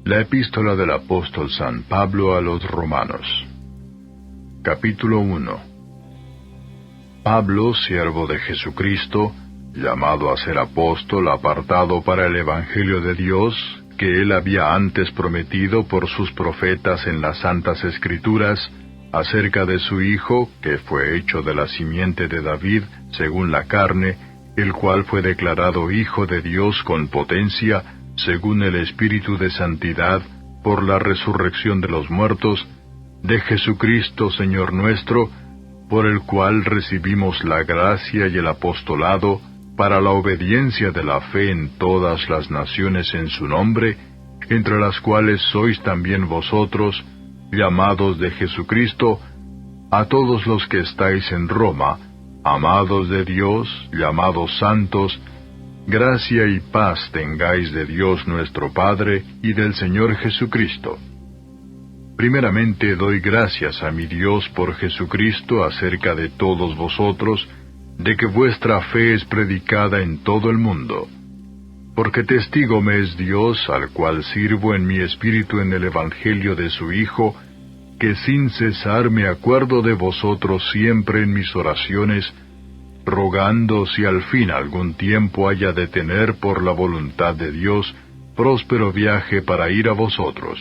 La epístola del apóstol San Pablo a los Romanos. Capítulo 1. Pablo, siervo de Jesucristo, llamado a ser apóstol, apartado para el Evangelio de Dios, que él había antes prometido por sus profetas en las Santas Escrituras, acerca de su Hijo, que fue hecho de la simiente de David, según la carne, el cual fue declarado Hijo de Dios con potencia, según el Espíritu de Santidad, por la resurrección de los muertos, de Jesucristo Señor nuestro, por el cual recibimos la gracia y el apostolado, para la obediencia de la fe en todas las naciones en su nombre, entre las cuales sois también vosotros, llamados de Jesucristo, a todos los que estáis en Roma, amados de Dios, llamados santos, gracia y paz tengáis de Dios nuestro Padre y del Señor Jesucristo. Primeramente doy gracias a mi Dios por Jesucristo acerca de todos vosotros, de que vuestra fe es predicada en todo el mundo. Porque testigo me es Dios, al cual sirvo en mi espíritu en el Evangelio de su Hijo, que sin cesar me acuerdo de vosotros siempre en mis oraciones, rogando si al fin algún tiempo haya de tener por la voluntad de Dios próspero viaje para ir a vosotros.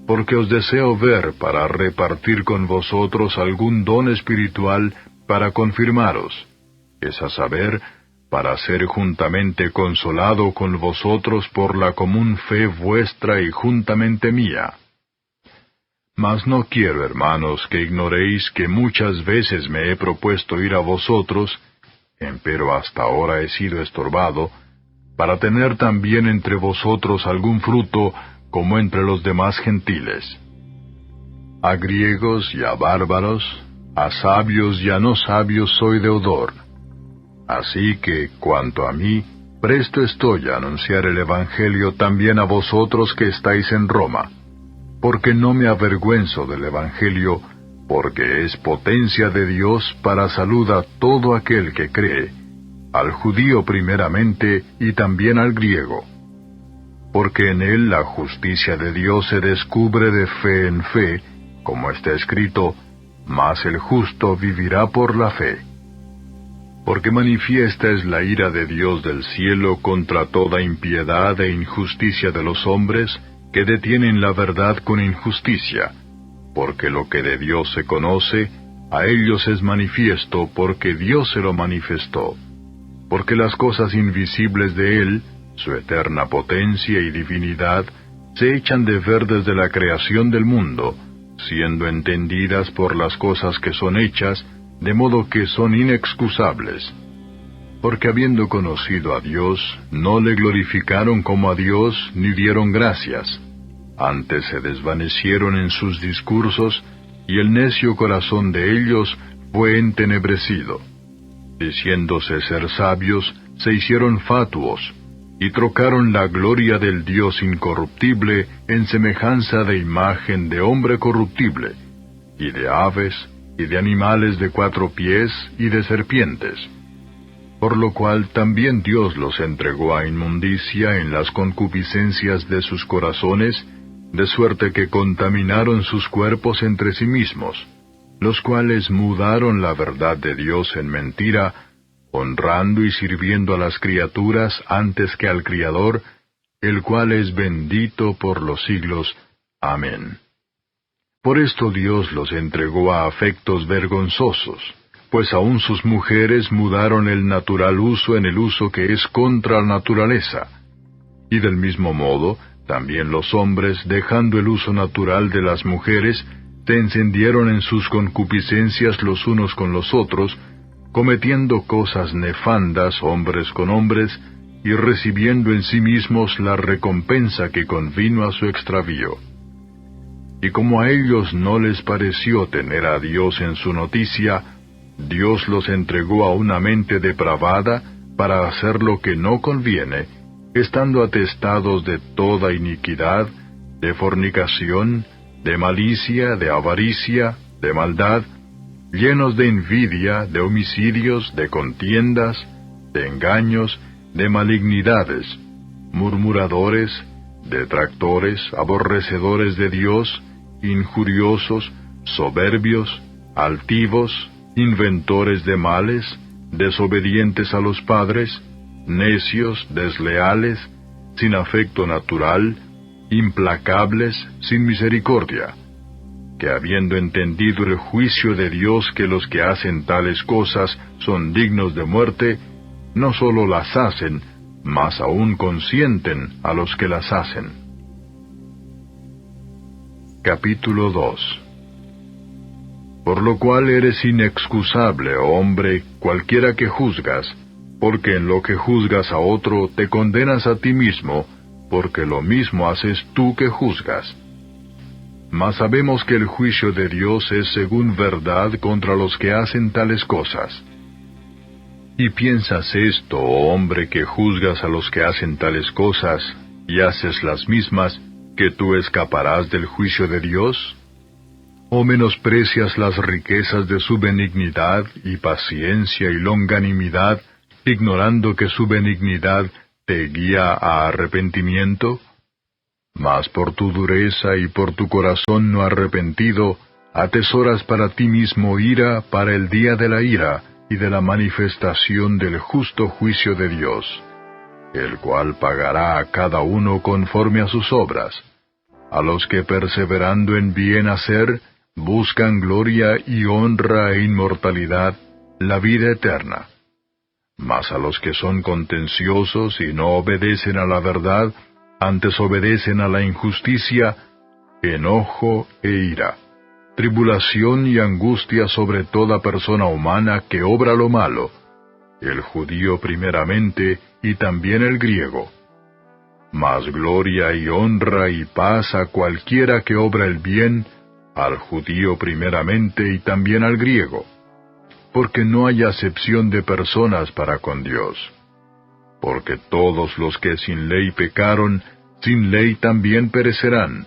Porque os deseo ver para repartir con vosotros algún don espiritual para confirmaros, es a saber, para ser juntamente consolado con vosotros por la común fe vuestra y juntamente mía. Mas no quiero, hermanos, que ignoréis que muchas veces me he propuesto ir a vosotros, empero hasta ahora he sido estorbado, para tener también entre vosotros algún fruto, como entre los demás gentiles. A griegos y a bárbaros, a sabios y a no sabios soy deudor. Así que, cuanto a mí, presto estoy a anunciar el Evangelio también a vosotros que estáis en Roma. Porque no me avergüenzo del Evangelio, porque es potencia de Dios para salud a todo aquel que cree, al judío primeramente y también al griego. Porque en él la justicia de Dios se descubre de fe en fe, como está escrito, mas el justo vivirá por la fe. Porque manifiesta es la ira de Dios del cielo contra toda impiedad e injusticia de los hombres, que detienen la verdad con injusticia, porque lo que de Dios se conoce, a ellos es manifiesto porque Dios se lo manifestó. Porque las cosas invisibles de Él, su eterna potencia y divinidad, se echan de ver desde la creación del mundo, siendo entendidas por las cosas que son hechas, de modo que son inexcusables. Porque habiendo conocido a Dios, no le glorificaron como a Dios, ni dieron gracias. Antes se desvanecieron en sus discursos, y el necio corazón de ellos fue entenebrecido. Diciéndose ser sabios, se hicieron fatuos, y trocaron la gloria del Dios incorruptible en semejanza de imagen de hombre corruptible, y de aves, y de animales de 4 pies, y de serpientes. Por lo cual también Dios los entregó a inmundicia en las concupiscencias de sus corazones, de suerte que contaminaron sus cuerpos entre sí mismos, los cuales mudaron la verdad de Dios en mentira, honrando y sirviendo a las criaturas antes que al Criador, el cual es bendito por los siglos. Amén. Por esto Dios los entregó a afectos vergonzosos, pues aun sus mujeres mudaron el natural uso en el uso que es contra la naturaleza. Y del mismo modo, también los hombres, dejando el uso natural de las mujeres, se encendieron en sus concupiscencias los unos con los otros, cometiendo cosas nefandas hombres con hombres, y recibiendo en sí mismos la recompensa que convino a su extravío. Y como a ellos no les pareció tener a Dios en su noticia, Dios los entregó a una mente depravada para hacer lo que no conviene, estando atestados de toda iniquidad, de fornicación, de malicia, de avaricia, de maldad, llenos de envidia, de homicidios, de contiendas, de engaños, de malignidades, murmuradores, detractores, aborrecedores de Dios, injuriosos, soberbios, altivos, inventores de males, desobedientes a los padres, necios, desleales, sin afecto natural, implacables, sin misericordia, que habiendo entendido el juicio de Dios que los que hacen tales cosas son dignos de muerte, no sólo las hacen, mas aún consienten a los que las hacen. Capítulo 2. Por lo cual eres inexcusable, oh hombre, cualquiera que juzgas, porque en lo que juzgas a otro te condenas a ti mismo, porque lo mismo haces tú que juzgas. Mas sabemos que el juicio de Dios es según verdad contra los que hacen tales cosas. ¿Y piensas esto, oh hombre, que juzgas a los que hacen tales cosas, y haces las mismas, que tú escaparás del juicio de Dios? ¿O menosprecias las riquezas de su benignidad, y paciencia y longanimidad, ignorando que su benignidad te guía a arrepentimiento? Mas por tu dureza y por tu corazón no arrepentido, atesoras para ti mismo ira para el día de la ira y de la manifestación del justo juicio de Dios, el cual pagará a cada uno conforme a sus obras, a los que perseverando en bien hacer, buscan gloria y honra e inmortalidad, la vida eterna. Mas a los que son contenciosos y no obedecen a la verdad, antes obedecen a la injusticia, enojo e ira, tribulación y angustia sobre toda persona humana que obra lo malo, el judío primeramente y también el griego. Mas gloria y honra y paz a cualquiera que obra el bien, al judío primeramente y también al griego, porque no hay acepción de personas para con Dios. Porque todos los que sin ley pecaron, sin ley también perecerán,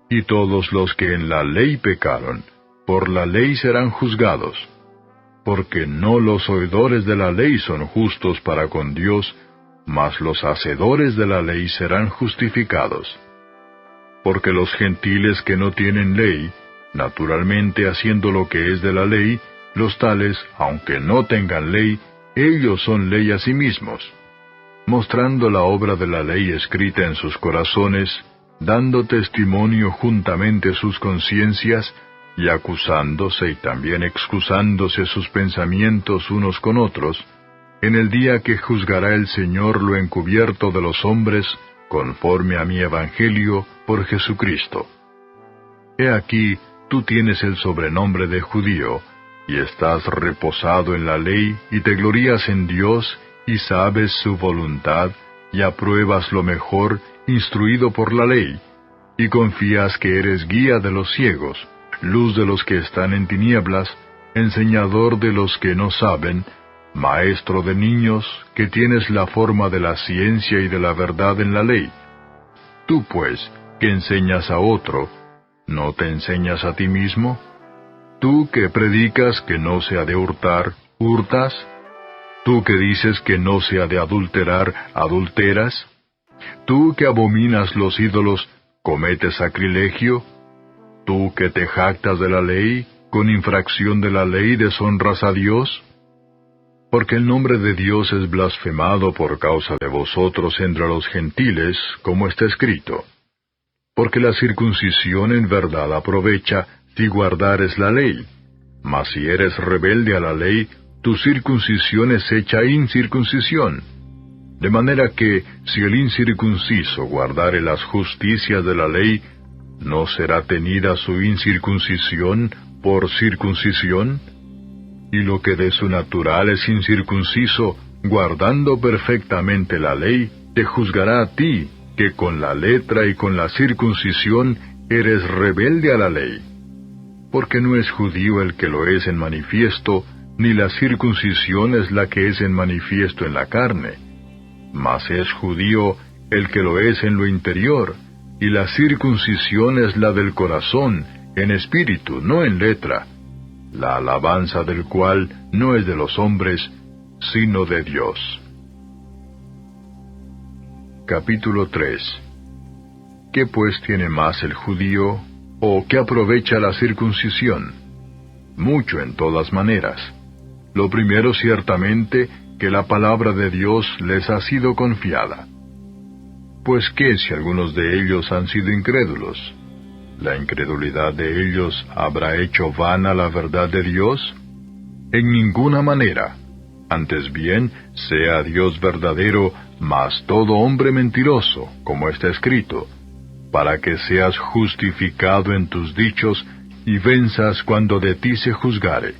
y todos los que en la ley pecaron, por la ley serán juzgados. Porque no los oidores de la ley son justos para con Dios, mas los hacedores de la ley serán justificados. Porque los gentiles que no tienen ley, naturalmente haciendo lo que es de la ley, los tales, aunque no tengan ley, ellos son ley a sí mismos, mostrando la obra de la ley escrita en sus corazones, dando testimonio juntamente sus conciencias, y acusándose y también excusándose sus pensamientos unos con otros, en el día que juzgará el Señor lo encubierto de los hombres, conforme a mi evangelio, por Jesucristo. He aquí, tú tienes el sobrenombre de judío, y estás reposado en la ley, y te glorías en Dios, y sabes su voluntad, y apruebas lo mejor, instruido por la ley, y confías que eres guía de los ciegos, luz de los que están en tinieblas, enseñador de los que no saben, maestro de niños, que tienes la forma de la ciencia y de la verdad en la ley. Tú, pues, que enseñas a otro, ¿no te enseñas a ti mismo? Tú que predicas que no se ha de hurtar, ¿hurtas? Tú que dices que no se ha de adulterar, ¿adulteras? Tú que abominas los ídolos, ¿cometes sacrilegio? Tú que te jactas de la ley, con infracción de la ley deshonras a Dios. Porque el nombre de Dios es blasfemado por causa de vosotros entre los gentiles, como está escrito. Porque la circuncisión en verdad aprovecha, si guardares la ley. Mas si eres rebelde a la ley, tu circuncisión es hecha incircuncisión. De manera que, si el incircunciso guardare las justicias de la ley, ¿no será tenida su incircuncisión por circuncisión? Y lo que de su natural es incircunciso, guardando perfectamente la ley, te juzgará a ti, que con la letra y con la circuncisión eres rebelde a la ley. Porque no es judío el que lo es en manifiesto, ni la circuncisión es la que es en manifiesto en la carne. Mas es judío el que lo es en lo interior, y la circuncisión es la del corazón, en espíritu, no en letra, la alabanza del cual no es de los hombres, sino de Dios. Capítulo 3. ¿Qué pues tiene más el judío, o qué aprovecha la circuncisión? Mucho en todas maneras. Lo primero ciertamente, que la palabra de Dios les ha sido confiada. Pues ¿qué si algunos de ellos han sido incrédulos? ¿La incredulidad de ellos habrá hecho vana la verdad de Dios? En ninguna manera. Antes bien, sea Dios verdadero, mas todo hombre mentiroso, como está escrito, para que seas justificado en tus dichos, y venzas cuando de ti se juzgare.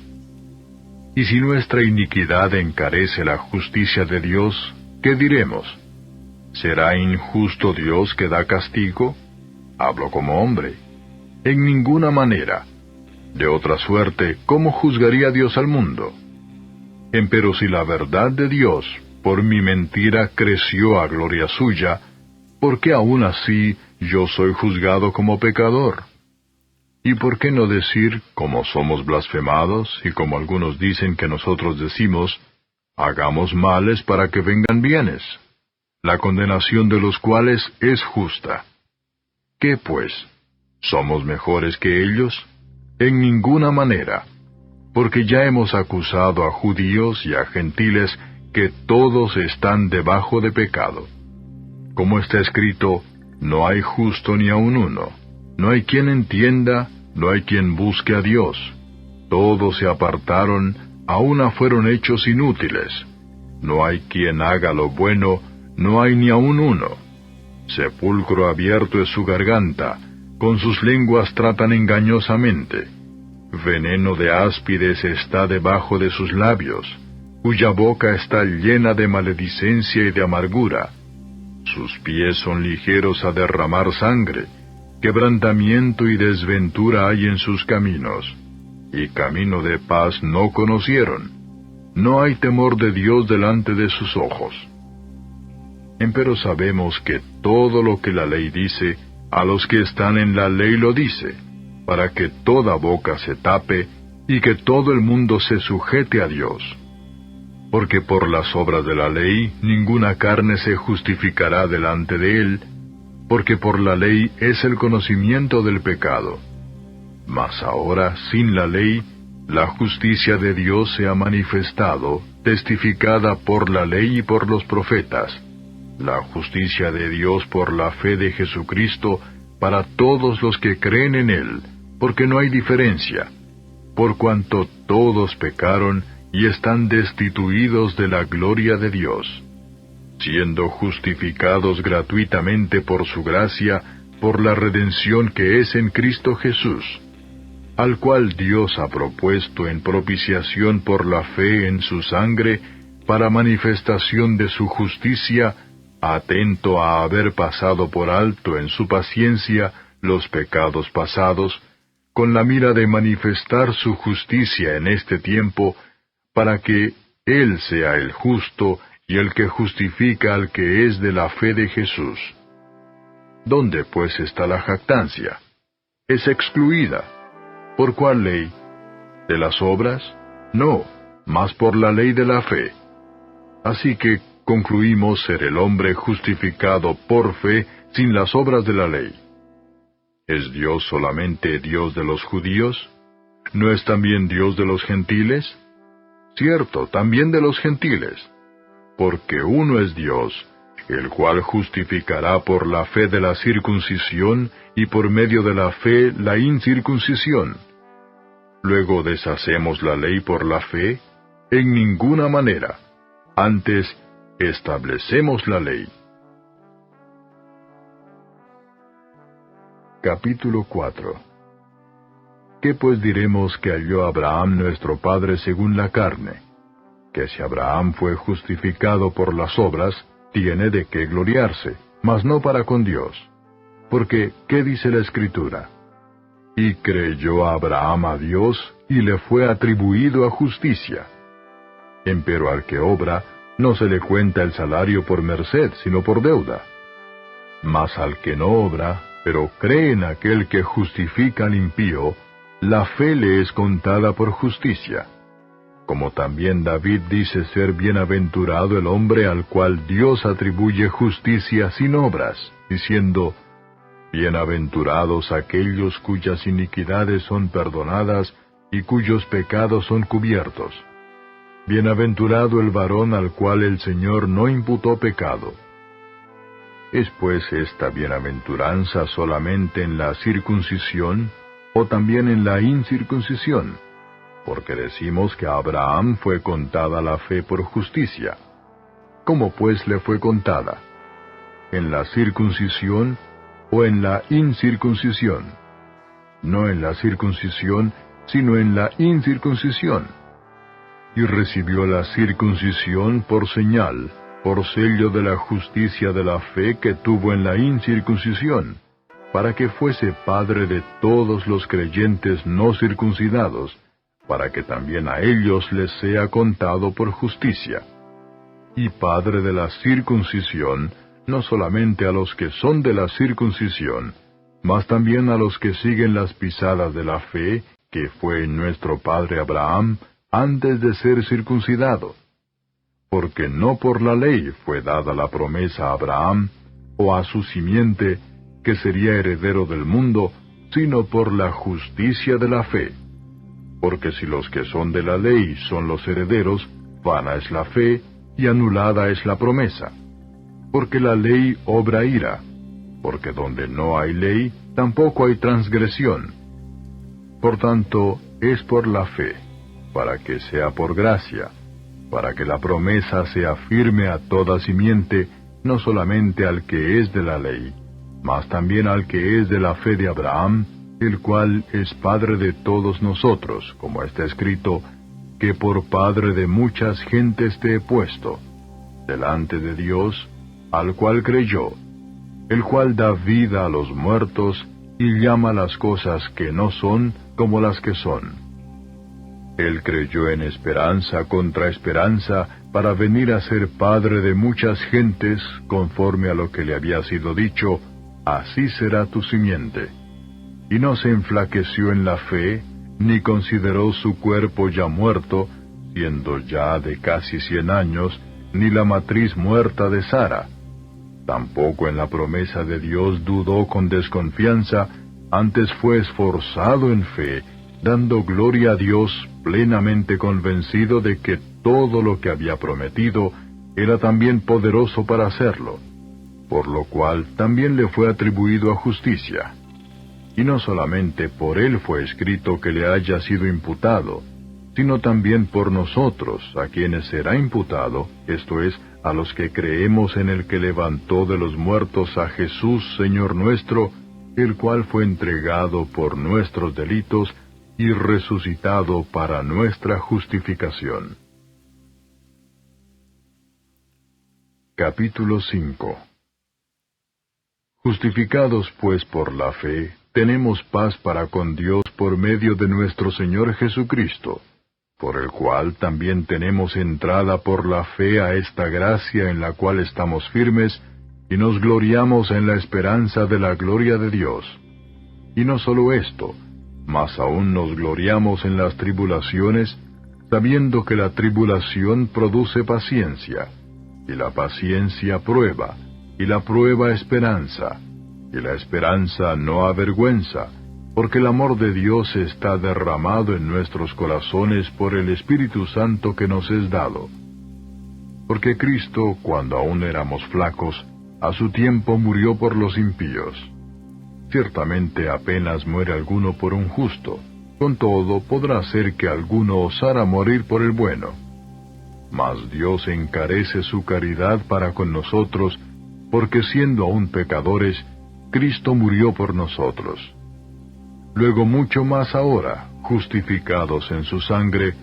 Y si nuestra iniquidad encarece la justicia de Dios, ¿qué diremos? ¿Será injusto Dios que da castigo? Hablo como hombre. En ninguna manera. De otra suerte, ¿cómo juzgaría Dios al mundo? Empero si la verdad de Dios, por mi mentira, creció a gloria suya, ¿por qué aún así yo soy juzgado como pecador? ¿Y por qué no decir, como somos blasfemados, y como algunos dicen que nosotros decimos, hagamos males para que vengan bienes, la condenación de los cuales es justa? ¿Qué pues? ¿Somos mejores que ellos? En ninguna manera, porque ya hemos acusado a judíos y a gentiles que todos están debajo de pecado. Como está escrito, no hay justo ni aun uno, no hay quien entienda, no hay quien busque a Dios. Todos se apartaron, a una fueron hechos inútiles. No hay quien haga lo bueno, no hay ni aun uno. Sepulcro abierto es su garganta, con sus lenguas tratan engañosamente. Veneno de áspides está debajo de sus labios, cuya boca está llena de maledicencia y de amargura. Sus pies son ligeros a derramar sangre, quebrantamiento y desventura hay en sus caminos, y camino de paz no conocieron. No hay temor de Dios delante de sus ojos. Empero sabemos que todo lo que la ley dice, a los que están en la ley lo dice, para que toda boca se tape, y que todo el mundo se sujete a Dios. Porque por las obras de la ley ninguna carne se justificará delante de él, porque por la ley es el conocimiento del pecado. Mas ahora, sin la ley, la justicia de Dios se ha manifestado, testificada por la ley y por los profetas, la justicia de Dios por la fe de Jesucristo para todos los que creen en Él, porque no hay diferencia, por cuanto todos pecaron y están destituidos de la gloria de Dios, siendo justificados gratuitamente por su gracia, por la redención que es en Cristo Jesús, al cual Dios ha propuesto en propiciación por la fe en su sangre, para manifestación de su justicia, atento a haber pasado por alto en su paciencia los pecados pasados, con la mira de manifestar su justicia en este tiempo, para que Él sea el justo y el que justifica al que es de la fe de Jesús. ¿Dónde pues está la jactancia? Es excluida. ¿Por cuál ley? ¿De las obras? No, mas por la ley de la fe. Así que concluimos ser el hombre justificado por fe sin las obras de la ley. ¿Es Dios solamente Dios de los judíos? ¿No es también Dios de los gentiles? Cierto, también de los gentiles. Porque uno es Dios, el cual justificará por la fe de la circuncisión y por medio de la fe la incircuncisión. Luego deshacemos la ley por la fe, en ninguna manera. Antes, establecemos la ley. Capítulo 4. ¿Qué pues diremos que halló Abraham nuestro padre según la carne? Que si Abraham fue justificado por las obras, tiene de qué gloriarse, mas no para con Dios. Porque, ¿qué dice la Escritura? Y creyó Abraham a Dios, y le fue atribuido a justicia. Empero al que obra, no se le cuenta el salario por merced, sino por deuda. Mas al que no obra, pero cree en aquel que justifica al impío, la fe le es contada por justicia. Como también David dice ser bienaventurado el hombre al cual Dios atribuye justicia sin obras, diciendo, Bienaventurados aquellos cuyas iniquidades son perdonadas y cuyos pecados son cubiertos. Bienaventurado el varón al cual el Señor no imputó pecado. ¿Es pues esta bienaventuranza solamente en la circuncisión, o también en la incircuncisión? Porque decimos que a Abraham fue contada la fe por justicia. ¿Cómo pues le fue contada? ¿En la circuncisión o en la incircuncisión? No en la circuncisión, sino en la incircuncisión. Y recibió la circuncisión por señal, por sello de la justicia de la fe que tuvo en la incircuncisión, para que fuese padre de todos los creyentes no circuncidados, para que también a ellos les sea contado por justicia. Y padre de la circuncisión, no solamente a los que son de la circuncisión, mas también a los que siguen las pisadas de la fe, que fue en nuestro padre Abraham, antes de ser circuncidado. Porque no por la ley fue dada la promesa a Abraham, o a su simiente, que sería heredero del mundo, sino por la justicia de la fe. Porque si los que son de la ley son los herederos, vana es la fe, y anulada es la promesa. Porque la ley obra ira, porque donde no hay ley, tampoco hay transgresión. Por tanto, es por la fe, para que sea por gracia, para que la promesa sea firme a toda simiente, no solamente al que es de la ley, mas también al que es de la fe de Abraham, el cual es Padre de todos nosotros, como está escrito, que por Padre de muchas gentes te he puesto, delante de Dios, al cual creyó, el cual da vida a los muertos, y llama las cosas que no son como las que son. Él creyó en esperanza contra esperanza, para venir a ser padre de muchas gentes, conforme a lo que le había sido dicho, así será tu simiente. Y no se enflaqueció en la fe, ni consideró su cuerpo ya muerto, siendo ya de casi 100 años, ni la matriz muerta de Sara. Tampoco en la promesa de Dios dudó con desconfianza, antes fue esforzado en fe, dando gloria a Dios, plenamente convencido de que todo lo que había prometido era también poderoso para hacerlo, por lo cual también le fue atribuido a justicia. Y no solamente por él fue escrito que le haya sido imputado, sino también por nosotros, a quienes será imputado, esto es, a los que creemos en el que levantó de los muertos a Jesús, Señor nuestro, el cual fue entregado por nuestros delitos y resucitado para nuestra justificación. Capítulo 5. Justificados pues por la fe, tenemos paz para con Dios por medio de nuestro Señor Jesucristo, por el cual también tenemos entrada por la fe a esta gracia en la cual estamos firmes, y nos gloriamos en la esperanza de la gloria de Dios. Y no solo esto, mas aún nos gloriamos en las tribulaciones, sabiendo que la tribulación produce paciencia, y la paciencia prueba, y la prueba esperanza, y la esperanza no avergüenza, porque el amor de Dios está derramado en nuestros corazones por el Espíritu Santo que nos es dado. Porque Cristo, cuando aún éramos flacos, a su tiempo murió por los impíos. Ciertamente apenas muere alguno por un justo, con todo podrá ser que alguno osara morir por el bueno. Mas Dios encarece su caridad para con nosotros, porque siendo aún pecadores, Cristo murió por nosotros. Luego mucho más ahora, justificados en su sangre,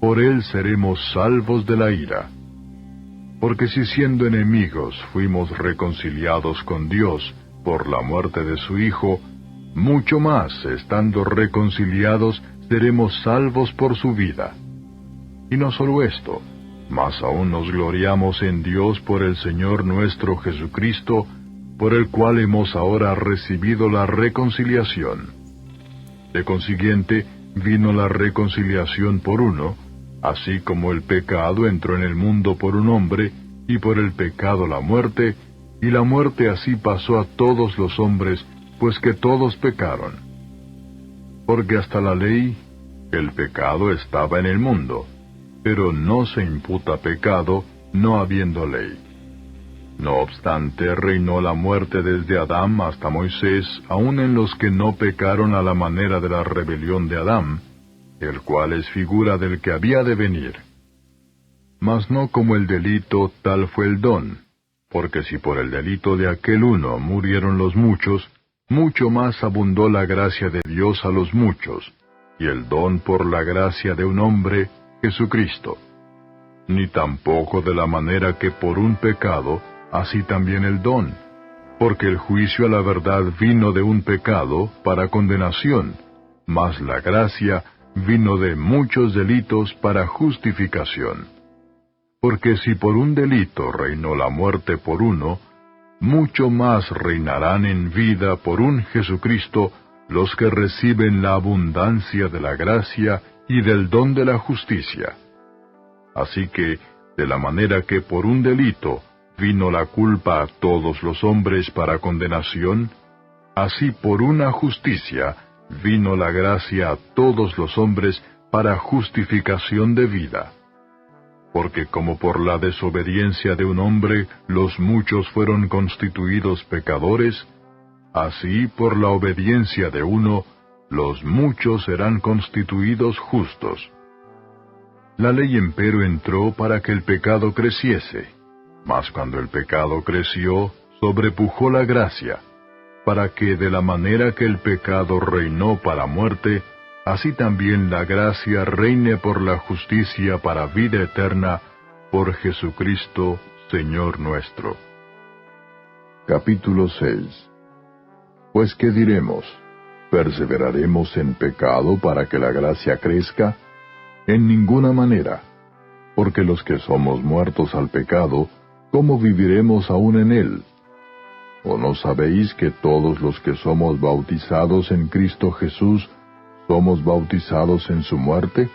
por él seremos salvos de la ira. Porque si siendo enemigos fuimos reconciliados con Dios por la muerte de su Hijo, mucho más, estando reconciliados, seremos salvos por su vida. Y no solo esto, mas aún nos gloriamos en Dios por el Señor nuestro Jesucristo, por el cual hemos ahora recibido la reconciliación. De consiguiente, vino la reconciliación por uno, así como el pecado entró en el mundo por un hombre, y por el pecado la muerte, y la muerte así pasó a todos los hombres, pues que todos pecaron. Porque hasta la ley, el pecado estaba en el mundo, pero no se imputa pecado, no habiendo ley. No obstante, reinó la muerte desde Adán hasta Moisés, aun en los que no pecaron a la manera de la rebelión de Adán, el cual es figura del que había de venir. Mas no como el delito, tal fue el don, porque si por el delito de aquel uno murieron los muchos, mucho más abundó la gracia de Dios a los muchos, y el don por la gracia de un hombre, Jesucristo. Ni tampoco de la manera que por un pecado, así también el don, porque el juicio a la verdad vino de un pecado para condenación, mas la gracia vino de muchos delitos para justificación. Porque si por un delito reinó la muerte por uno, mucho más reinarán en vida por un Jesucristo los que reciben la abundancia de la gracia y del don de la justicia. Así que, de la manera que por un delito vino la culpa a todos los hombres para condenación, así por una justicia vino la gracia a todos los hombres para justificación de vida. Porque como por la desobediencia de un hombre los muchos fueron constituidos pecadores, así por la obediencia de uno los muchos serán constituidos justos. La ley empero entró para que el pecado creciese, mas cuando el pecado creció, sobrepujó la gracia, para que de la manera que el pecado reinó para muerte, así también la gracia reine por la justicia para vida eterna, por Jesucristo, Señor nuestro. Capítulo 6. Pues ¿qué diremos? ¿Perseveraremos en pecado para que la gracia crezca? En ninguna manera, porque los que somos muertos al pecado, ¿cómo viviremos aún en él? ¿O no sabéis que todos los que somos bautizados en Cristo Jesús, somos bautizados en su muerte?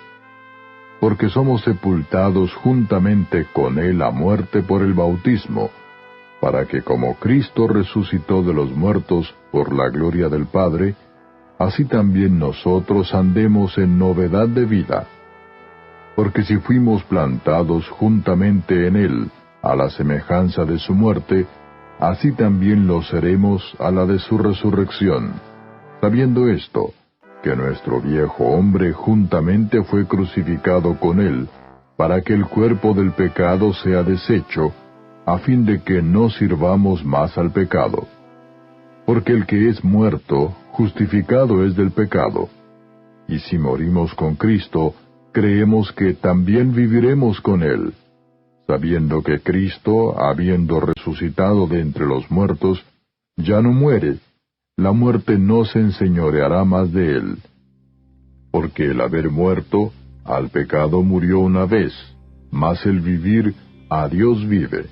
Porque somos sepultados juntamente con él a muerte por el bautismo, para que como Cristo resucitó de los muertos por la gloria del Padre, así también nosotros andemos en novedad de vida. Porque si fuimos plantados juntamente en él, a la semejanza de su muerte, así también lo seremos a la de su resurrección, sabiendo esto, que nuestro viejo hombre juntamente fue crucificado con él, para que el cuerpo del pecado sea deshecho, a fin de que no sirvamos más al pecado. Porque el que es muerto, justificado es del pecado. Y si morimos con Cristo, creemos que también viviremos con él, sabiendo que Cristo, habiendo resucitado de entre los muertos, ya no muere, la muerte no se enseñoreará más de él. Porque el haber muerto, al pecado murió una vez, mas el vivir, a Dios vive.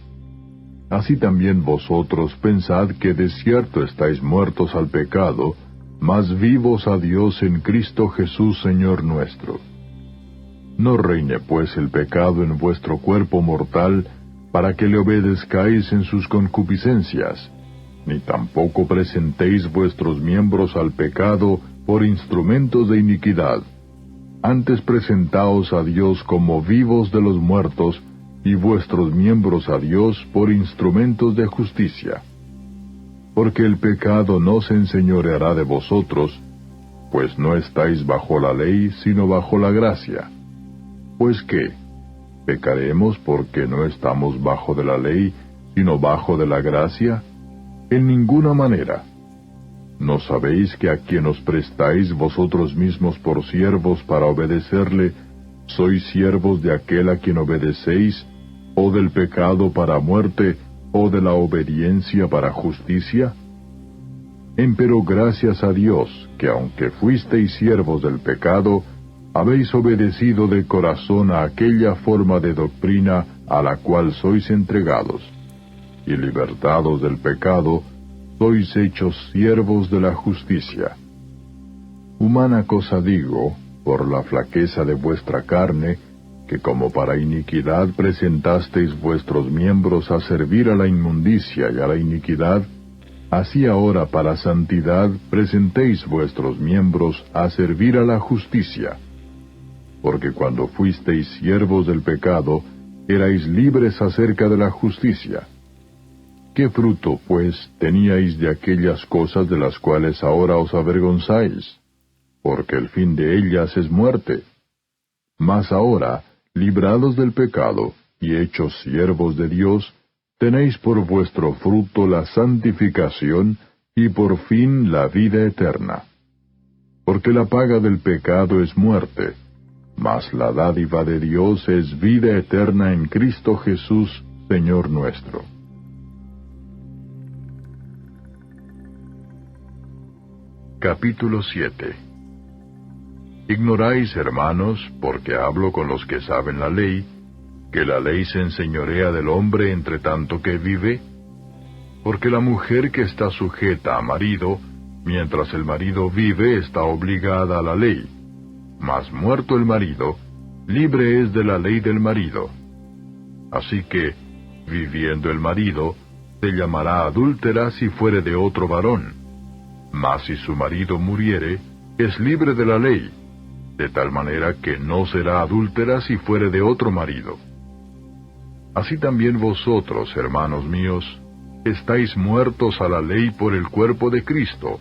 Así también vosotros pensad que de cierto estáis muertos al pecado, mas vivos a Dios en Cristo Jesús Señor nuestro. No reine pues el pecado en vuestro cuerpo mortal, para que le obedezcáis en sus concupiscencias, ni tampoco presentéis vuestros miembros al pecado por instrumentos de iniquidad. Antes presentaos a Dios como vivos de los muertos, y vuestros miembros a Dios por instrumentos de justicia. Porque el pecado no se enseñoreará de vosotros, pues no estáis bajo la ley, sino bajo la gracia. Pues ¿qué? ¿Pecaremos porque no estamos bajo de la ley, sino bajo de la gracia? En ninguna manera. ¿No sabéis que a quien os prestáis vosotros mismos por siervos para obedecerle, sois siervos de aquel a quien obedecéis, o del pecado para muerte, o de la obediencia para justicia? Empero gracias a Dios, que aunque fuisteis siervos del pecado, habéis obedecido de corazón a aquella forma de doctrina a la cual sois entregados, y libertados del pecado, sois hechos siervos de la justicia. Humana cosa digo, por la flaqueza de vuestra carne, que como para iniquidad presentasteis vuestros miembros a servir a la inmundicia y a la iniquidad, Así ahora para santidad presentéis vuestros miembros a servir a la justicia. Porque cuando fuisteis siervos del pecado, erais libres acerca de la justicia. ¿Qué fruto, pues, teníais de aquellas cosas de las cuales ahora os avergonzáis? Porque el fin de ellas es muerte. Mas ahora, librados del pecado, y hechos siervos de Dios, tenéis por vuestro fruto la santificación, y por fin la vida eterna. Porque la paga del pecado es muerte, mas la dádiva de Dios es vida eterna en Cristo Jesús, Señor nuestro. Capítulo 7. Ignoráis, hermanos, porque hablo con los que saben la ley, que la ley se enseñorea del hombre entre tanto que vive, porque la mujer que está sujeta a marido, mientras el marido vive, está obligada a la ley, mas muerto el marido, libre es de la ley del marido. Así que, viviendo el marido, se llamará adúltera si fuere de otro varón, mas si su marido muriere, es libre de la ley, de tal manera que no será adúltera si fuere de otro marido. Así también vosotros, hermanos míos, estáis muertos a la ley por el cuerpo de Cristo,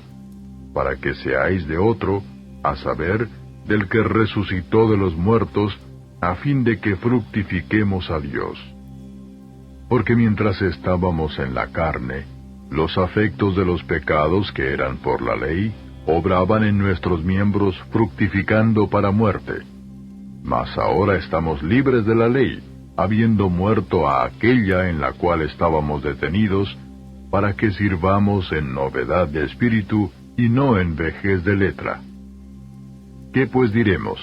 para que seáis de otro, a saber, del que resucitó de los muertos, a fin de que fructifiquemos a Dios. Porque mientras estábamos en la carne, los afectos de los pecados que eran por la ley, obraban en nuestros miembros fructificando para muerte. Mas ahora estamos libres de la ley, habiendo muerto a aquella en la cual estábamos detenidos, para que sirvamos en novedad de espíritu y no en vejez de letra. ¿Qué pues diremos?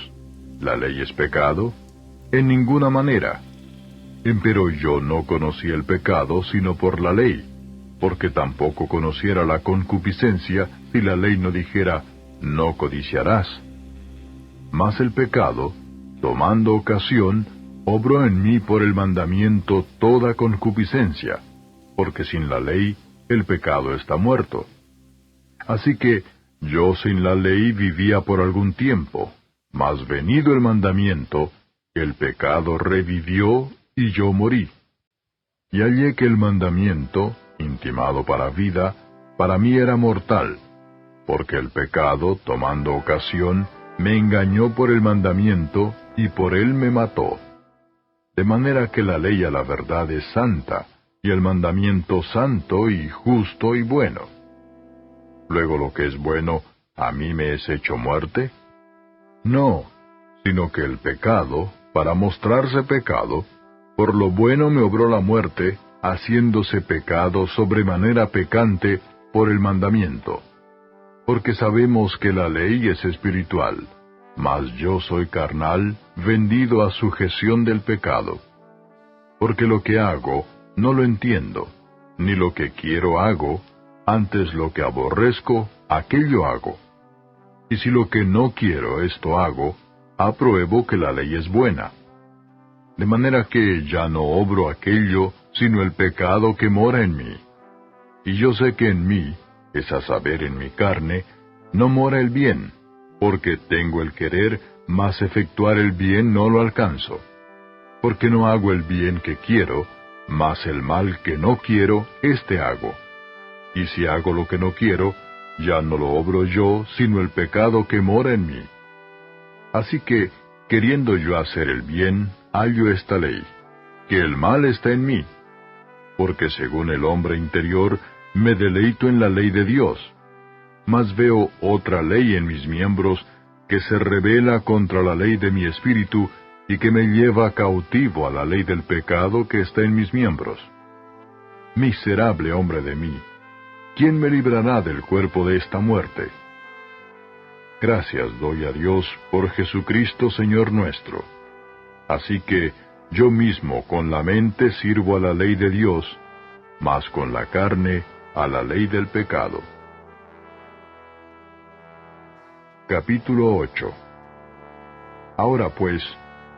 ¿La ley es pecado? En ninguna manera. Empero yo no conocí el pecado sino por la ley, porque tampoco conociera la concupiscencia si la ley no dijera, no codiciarás. Mas el pecado, tomando ocasión, obró en mí por el mandamiento toda concupiscencia, porque sin la ley el pecado está muerto. Así que yo sin la ley vivía por algún tiempo, mas venido el mandamiento, el pecado revivió y yo morí. Y hallé que el mandamiento, intimado para vida, para mí era mortal, porque el pecado, tomando ocasión, me engañó por el mandamiento, y por él me mató. De manera que la ley a la verdad es santa, y el mandamiento santo y justo y bueno. Luego lo que es bueno, ¿a mí me es hecho muerte? No, sino que el pecado, para mostrarse pecado, por lo bueno me obró la muerte, haciéndose pecado sobremanera pecante por el mandamiento. Porque sabemos que la ley es espiritual, mas yo soy carnal, vendido a sujeción del pecado. Porque lo que hago, no lo entiendo, ni lo que quiero hago, antes lo que aborrezco, aquello hago. Y si lo que no quiero esto hago, apruebo que la ley es buena. De manera que ya no obro aquello, sino el pecado que mora en mí. Y yo sé que en mí, es a saber en mi carne, no mora el bien, porque tengo el querer, mas efectuar el bien no lo alcanzo. Porque no hago el bien que quiero, mas el mal que no quiero, éste hago. Y si hago lo que no quiero, ya no lo obro yo, sino el pecado que mora en mí. Así que, queriendo yo hacer el bien, hallo esta ley, que el mal está en mí. Porque según el hombre interior, me deleito en la ley de Dios. Mas veo otra ley en mis miembros, que se rebela contra la ley de mi espíritu, y que me lleva cautivo a la ley del pecado que está en mis miembros. Miserable hombre de mí, ¿quién me librará del cuerpo de esta muerte? Gracias doy a Dios por Jesucristo Señor nuestro. Así que yo mismo con la mente sirvo a la ley de Dios, mas con la carne a la ley del pecado. Capítulo 8. Ahora pues,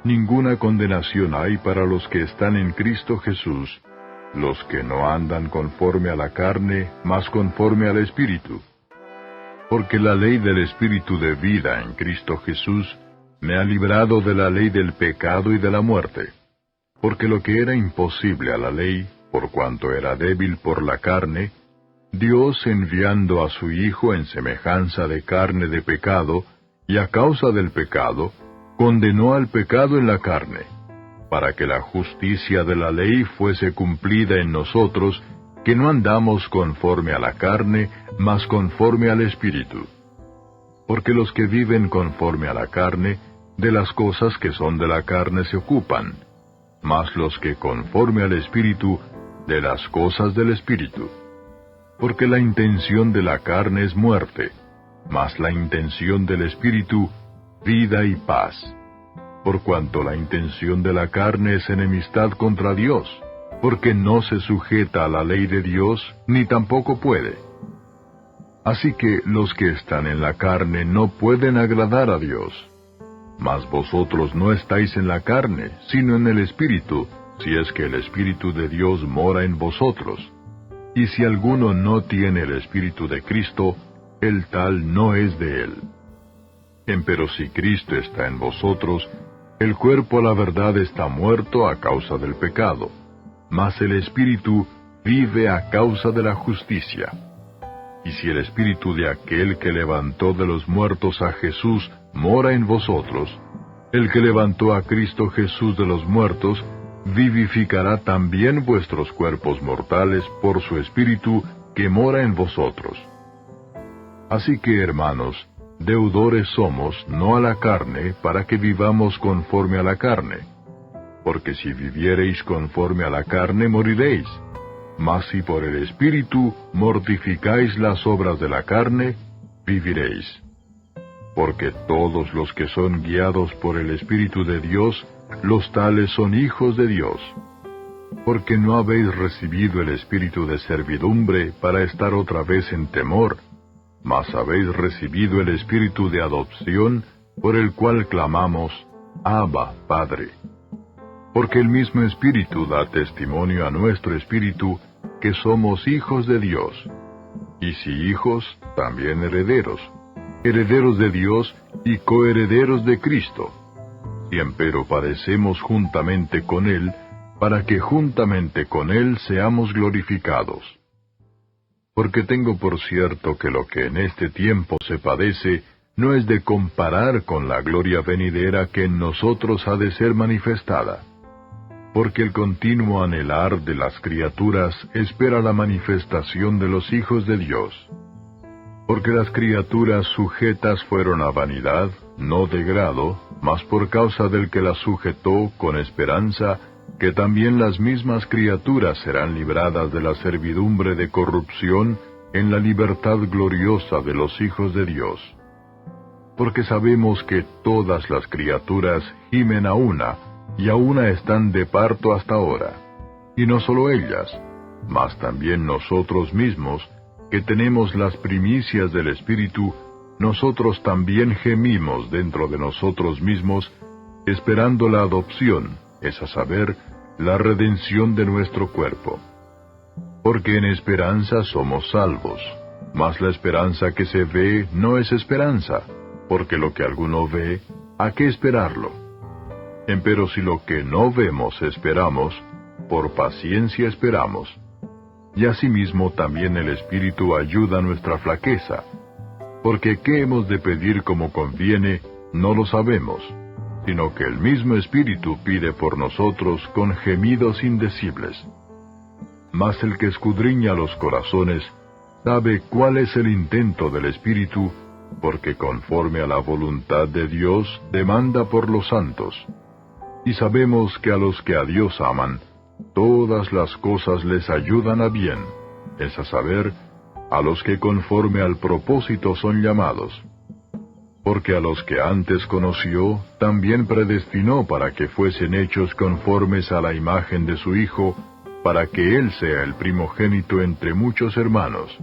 ninguna condenación hay para los que están en Cristo Jesús, los que no andan conforme a la carne, mas conforme al Espíritu. Porque la ley del Espíritu de vida en Cristo Jesús me ha librado de la ley del pecado y de la muerte. Porque lo que era imposible a la ley, por cuanto era débil por la carne, Dios, enviando a su Hijo en semejanza de carne de pecado, y a causa del pecado, condenó al pecado en la carne, para que la justicia de la ley fuese cumplida en nosotros, que no andamos conforme a la carne, mas conforme al Espíritu. Porque los que viven conforme a la carne, de las cosas que son de la carne se ocupan, mas los que conforme al Espíritu, de las cosas del Espíritu. Porque la intención de la carne es muerte, mas la intención del Espíritu, vida y paz. Por cuanto la intención de la carne es enemistad contra Dios, porque no se sujeta a la ley de Dios, ni tampoco puede. Así que los que están en la carne no pueden agradar a Dios. Mas vosotros no estáis en la carne, sino en el Espíritu, si es que el Espíritu de Dios mora en vosotros. Y si alguno no tiene el Espíritu de Cristo, el tal no es de él. Empero si Cristo está en vosotros, el cuerpo a la verdad está muerto a causa del pecado, mas el Espíritu vive a causa de la justicia. Y si el Espíritu de aquel que levantó de los muertos a Jesús mora en vosotros, el que levantó a Cristo Jesús de los muertos, vivificará también vuestros cuerpos mortales por su Espíritu que mora en vosotros. Así que, hermanos, deudores somos, no a la carne, para que vivamos conforme a la carne. Porque si viviereis conforme a la carne, moriréis. Mas si por el Espíritu mortificáis las obras de la carne, viviréis. Porque todos los que son guiados por el Espíritu de Dios, los tales son hijos de Dios. Porque no habéis recibido el espíritu de servidumbre para estar otra vez en temor, mas habéis recibido el espíritu de adopción, por el cual clamamos, Abba, Padre. Porque el mismo Espíritu da testimonio a nuestro espíritu que somos hijos de Dios. Y si hijos, también herederos, herederos de Dios y coherederos de Cristo. Y empero padecemos juntamente con Él, para que juntamente con Él seamos glorificados. Porque tengo por cierto que lo que en este tiempo se padece, no es de comparar con la gloria venidera que en nosotros ha de ser manifestada. Porque el continuo anhelar de las criaturas espera la manifestación de los hijos de Dios. Porque las criaturas sujetas fueron a vanidad, no de grado, mas por causa del que las sujetó con esperanza, que también las mismas criaturas serán libradas de la servidumbre de corrupción en la libertad gloriosa de los hijos de Dios. Porque sabemos que todas las criaturas gimen a una, y a una están de parto hasta ahora. Y no solo ellas, mas también nosotros mismos, que tenemos las primicias del Espíritu, nosotros también gemimos dentro de nosotros mismos, esperando la adopción, es a saber, la redención de nuestro cuerpo. Porque en esperanza somos salvos, mas la esperanza que se ve no es esperanza, porque lo que alguno ve, ¿a qué esperarlo? Empero si lo que no vemos esperamos, por paciencia esperamos. Y asimismo también el Espíritu ayuda a nuestra flaqueza, porque qué hemos de pedir como conviene, no lo sabemos, sino que el mismo Espíritu pide por nosotros con gemidos indecibles. Mas el que escudriña los corazones, sabe cuál es el intento del Espíritu, porque conforme a la voluntad de Dios demanda por los santos. Y sabemos que a los que a Dios aman, todas las cosas les ayudan a bien, es a saber, a los que conforme al propósito son llamados. Porque a los que antes conoció, también predestinó para que fuesen hechos conformes a la imagen de su Hijo, para que Él sea el primogénito entre muchos hermanos.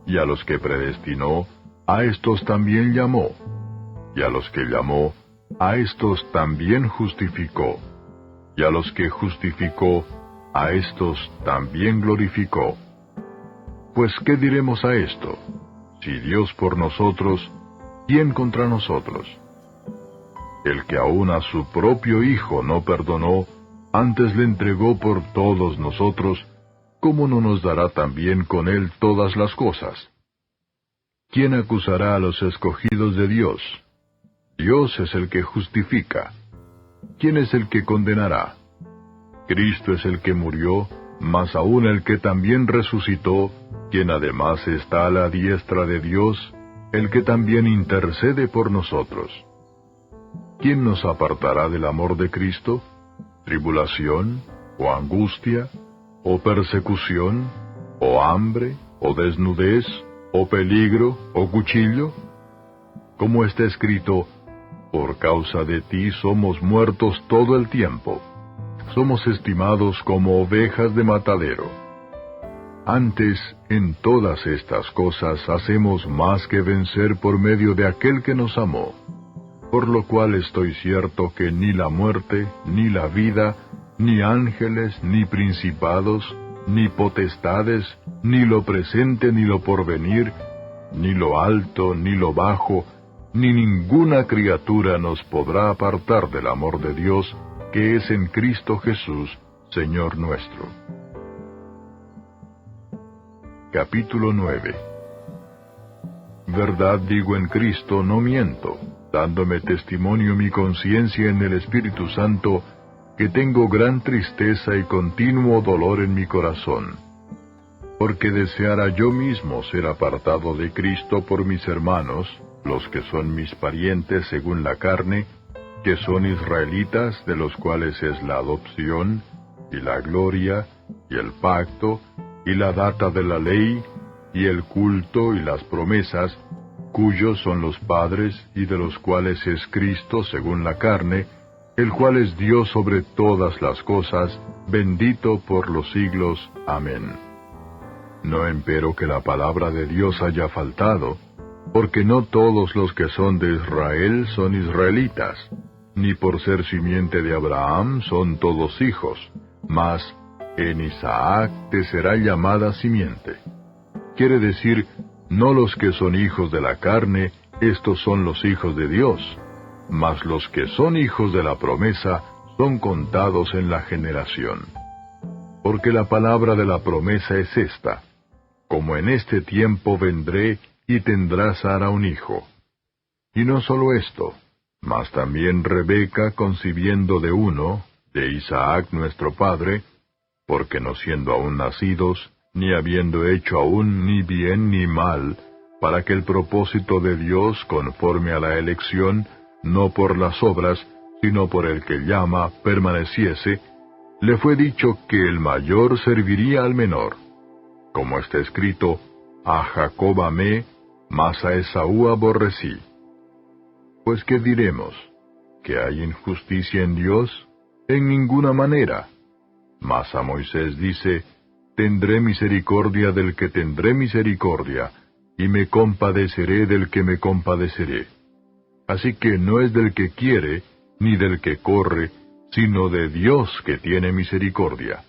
Y a los que predestinó, a éstos también llamó. Y a los que llamó, a éstos también justificó. Y a los que justificó, a éstos también glorificó. Pues, ¿qué diremos a esto? Si Dios por nosotros, ¿quién contra nosotros? El que aun a su propio Hijo no perdonó, antes le entregó por todos nosotros, ¿cómo no nos dará también con él todas las cosas? ¿Quién acusará a los escogidos de Dios? Dios es el que justifica. ¿Quién es el que condenará? Cristo es el que murió, mas aún el que también resucitó, quien además está a la diestra de Dios, el que también intercede por nosotros. ¿Quién nos apartará del amor de Cristo? ¿Tribulación, o angustia, o persecución, o hambre, o desnudez, o peligro, o cuchillo? Como está escrito, por causa de ti somos muertos todo el tiempo. Somos estimados como ovejas de matadero. Antes, en todas estas cosas hacemos más que vencer por medio de aquel que nos amó. Por lo cual estoy cierto que ni la muerte, ni la vida, ni ángeles, ni principados, ni potestades, ni lo presente, ni lo porvenir, ni lo alto, ni lo bajo, ni ninguna criatura nos podrá apartar del amor de Dios, que es en Cristo Jesús, Señor nuestro. Capítulo 9. Verdad digo en Cristo, no miento, dándome testimonio mi conciencia en el Espíritu Santo, que tengo gran tristeza y continuo dolor en mi corazón, porque deseara yo mismo ser apartado de Cristo por mis hermanos, los que son mis parientes según la carne, que son israelitas, de los cuales es la adopción, y la gloria, y el pacto, y la data de la ley, y el culto y las promesas, cuyos son los padres, y de los cuales es Cristo según la carne, el cual es Dios sobre todas las cosas, bendito por los siglos. Amén. No empero que la palabra de Dios haya faltado, porque no todos los que son de Israel son israelitas, ni por ser simiente de Abraham son todos hijos, mas en Isaac te será llamada simiente. Quiere decir, no los que son hijos de la carne, estos son los hijos de Dios, mas los que son hijos de la promesa son contados en la generación. Porque la palabra de la promesa es esta: como en este tiempo vendré y tendrá Sara un hijo. Y no solo esto, mas también Rebeca concibiendo de uno, de Isaac nuestro padre, porque no siendo aún nacidos, ni habiendo hecho aún ni bien ni mal, para que el propósito de Dios conforme a la elección, no por las obras, sino por el que llama, permaneciese, le fue dicho que el mayor serviría al menor. Como está escrito, a Jacob amé, mas a Esaú aborrecí. Pues ¿qué diremos? ¿Que hay injusticia en Dios? En ninguna manera. Mas a Moisés dice, tendré misericordia del que tendré misericordia, y me compadeceré del que me compadeceré. Así que no es del que quiere, ni del que corre, sino de Dios que tiene misericordia.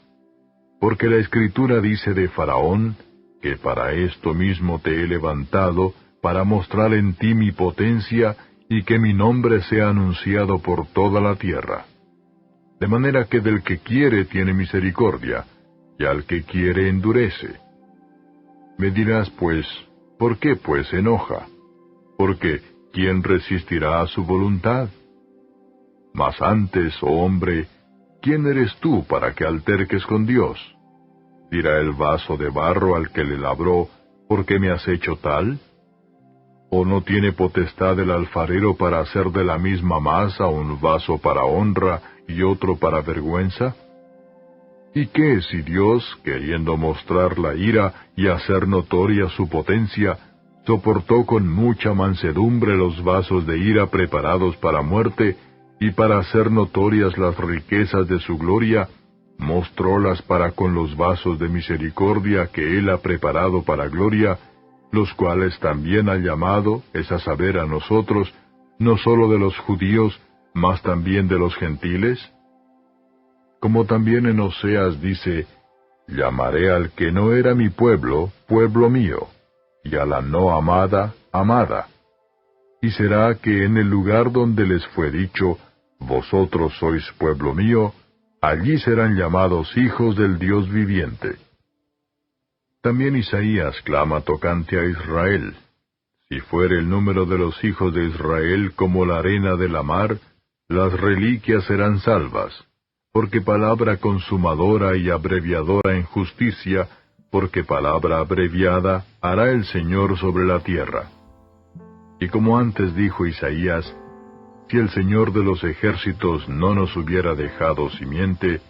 Porque la Escritura dice de Faraón, que para esto mismo te he levantado, para mostrar en ti mi potencia, y que mi nombre sea anunciado por toda la tierra. De manera que del que quiere tiene misericordia, y al que quiere endurece. Me dirás pues, ¿por qué pues se enoja? Porque, ¿quién resistirá a su voluntad? Mas antes, oh hombre, ¿quién eres tú para que alterques con Dios? Dirá el vaso de barro al que le labró, ¿por qué me has hecho tal? ¿O no tiene potestad el alfarero para hacer de la misma masa un vaso para honra y otro para vergüenza? ¿Y qué si Dios, queriendo mostrar la ira y hacer notoria su potencia, soportó con mucha mansedumbre los vasos de ira preparados para muerte, y para hacer notorias las riquezas de su gloria, mostrólas para con los vasos de misericordia que Él ha preparado para gloria, los cuales también ha llamado, es a saber a nosotros, no sólo de los judíos, mas también de los gentiles? Como también en Oseas dice, llamaré al que no era mi pueblo, pueblo mío, y a la no amada, amada. Y será que en el lugar donde les fue dicho, vosotros sois pueblo mío, allí serán llamados hijos del Dios viviente. También Isaías clama tocante a Israel. Si fuere el número de los hijos de Israel como la arena de la mar, las reliquias serán salvas, porque palabra consumadora y abreviadora en justicia, porque palabra abreviada hará el Señor sobre la tierra. Y como antes dijo Isaías, si el Señor de los ejércitos no nos hubiera dejado simiente,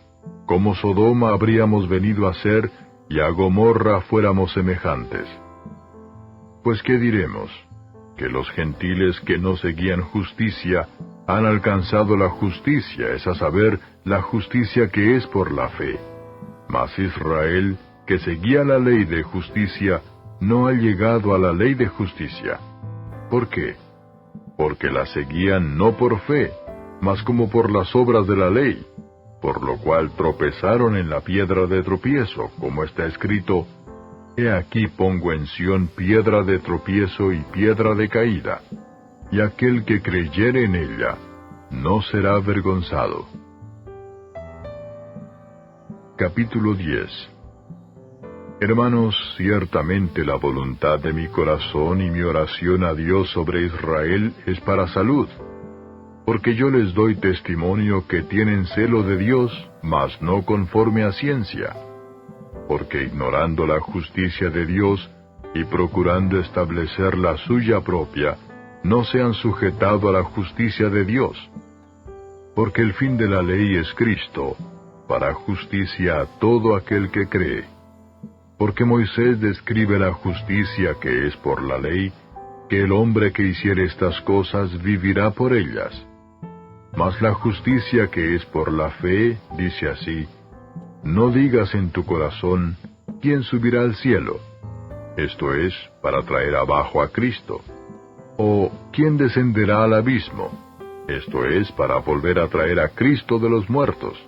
como Sodoma habríamos venido a ser, y a Gomorra fuéramos semejantes. Pues ¿qué diremos? Que los gentiles que no seguían justicia han alcanzado la justicia, es a saber, la justicia que es por la fe. Mas Israel, que seguía la ley de justicia, no ha llegado a la ley de justicia. ¿Por qué? Porque la seguían no por fe, mas como por las obras de la ley, por lo cual tropezaron en la piedra de tropiezo, como está escrito, He aquí pongo en Sión piedra de tropiezo y piedra de caída, y aquel que creyere en ella no será avergonzado. Capítulo 10. Hermanos, ciertamente la voluntad de mi corazón y mi oración a Dios sobre Israel es para salud, porque yo les doy testimonio que tienen celo de Dios, mas no conforme a ciencia, porque ignorando la justicia de Dios y procurando establecer la suya propia, no se han sujetado a la justicia de Dios. Porque el fin de la ley es Cristo, para justicia a todo aquel que cree. Porque Moisés describe la justicia que es por la ley, que el hombre que hiciere estas cosas vivirá por ellas. Mas la justicia que es por la fe, dice así, no digas en tu corazón, ¿quién subirá al cielo? Esto es, para traer abajo a Cristo. O, ¿quién descenderá al abismo? Esto es, para volver a traer a Cristo de los muertos.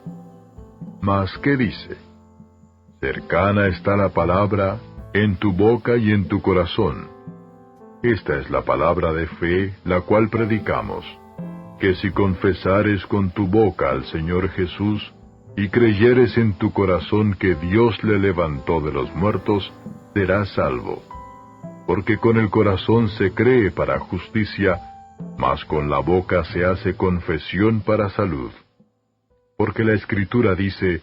Mas, ¿qué dice? Cercana está la palabra, en tu boca y en tu corazón. Esta es la palabra de fe, la cual predicamos, que si confesares con tu boca al Señor Jesús, y creyeres en tu corazón que Dios le levantó de los muertos, serás salvo. Porque con el corazón se cree para justicia, mas con la boca se hace confesión para salud. Porque la Escritura dice,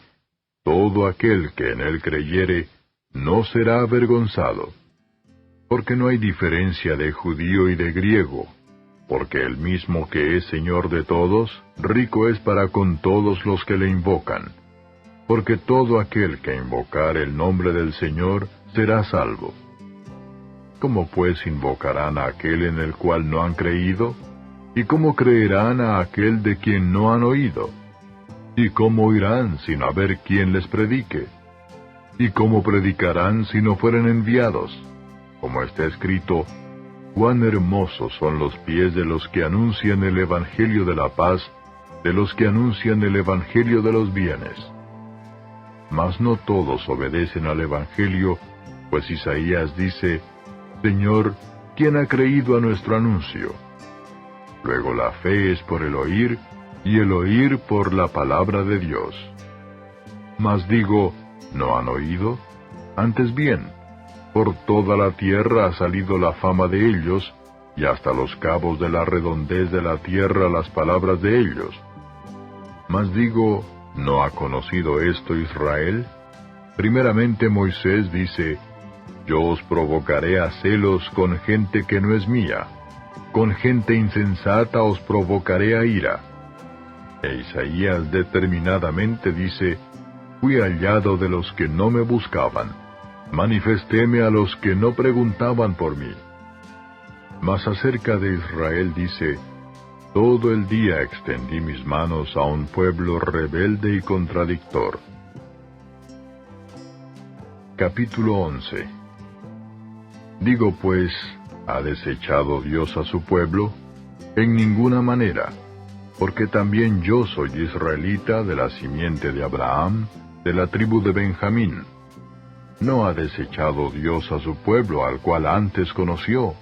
todo aquel que en él creyere, no será avergonzado. Porque no hay diferencia de judío y de griego, porque el mismo que es Señor de todos, rico es para con todos los que le invocan. Porque todo aquel que invocare el nombre del Señor será salvo. ¿Cómo pues invocarán a aquel en el cual no han creído? ¿Y cómo creerán a aquel de quien no han oído? ¿Y cómo oirán sin haber quien les predique? ¿Y cómo predicarán si no fueren enviados? Como está escrito, cuán hermosos son los pies de los que anuncian el Evangelio de la paz, de los que anuncian el Evangelio de los bienes. Mas no todos obedecen al Evangelio, pues Isaías dice, Señor, ¿quién ha creído a nuestro anuncio? Luego la fe es por el oír, y el oír por la palabra de Dios. Mas digo, ¿no han oído? Antes bien, por toda la tierra ha salido la fama de ellos, y hasta los cabos de la redondez de la tierra las palabras de ellos. Mas digo, ¿no ha conocido esto Israel? Primeramente Moisés dice, yo os provocaré a celos con gente que no es mía, con gente insensata os provocaré a ira. E Isaías determinadamente dice, fui hallado de los que no me buscaban, manifestéme a los que no preguntaban por mí. Mas acerca de Israel dice, todo el día extendí mis manos a un pueblo rebelde y contradictor. Capítulo 11. Digo pues, ¿ha desechado Dios a su pueblo? En ninguna manera. porque también yo soy israelita de la simiente de Abraham, de la tribu de Benjamín. ¿No ha desechado Dios a su pueblo al cual antes conoció?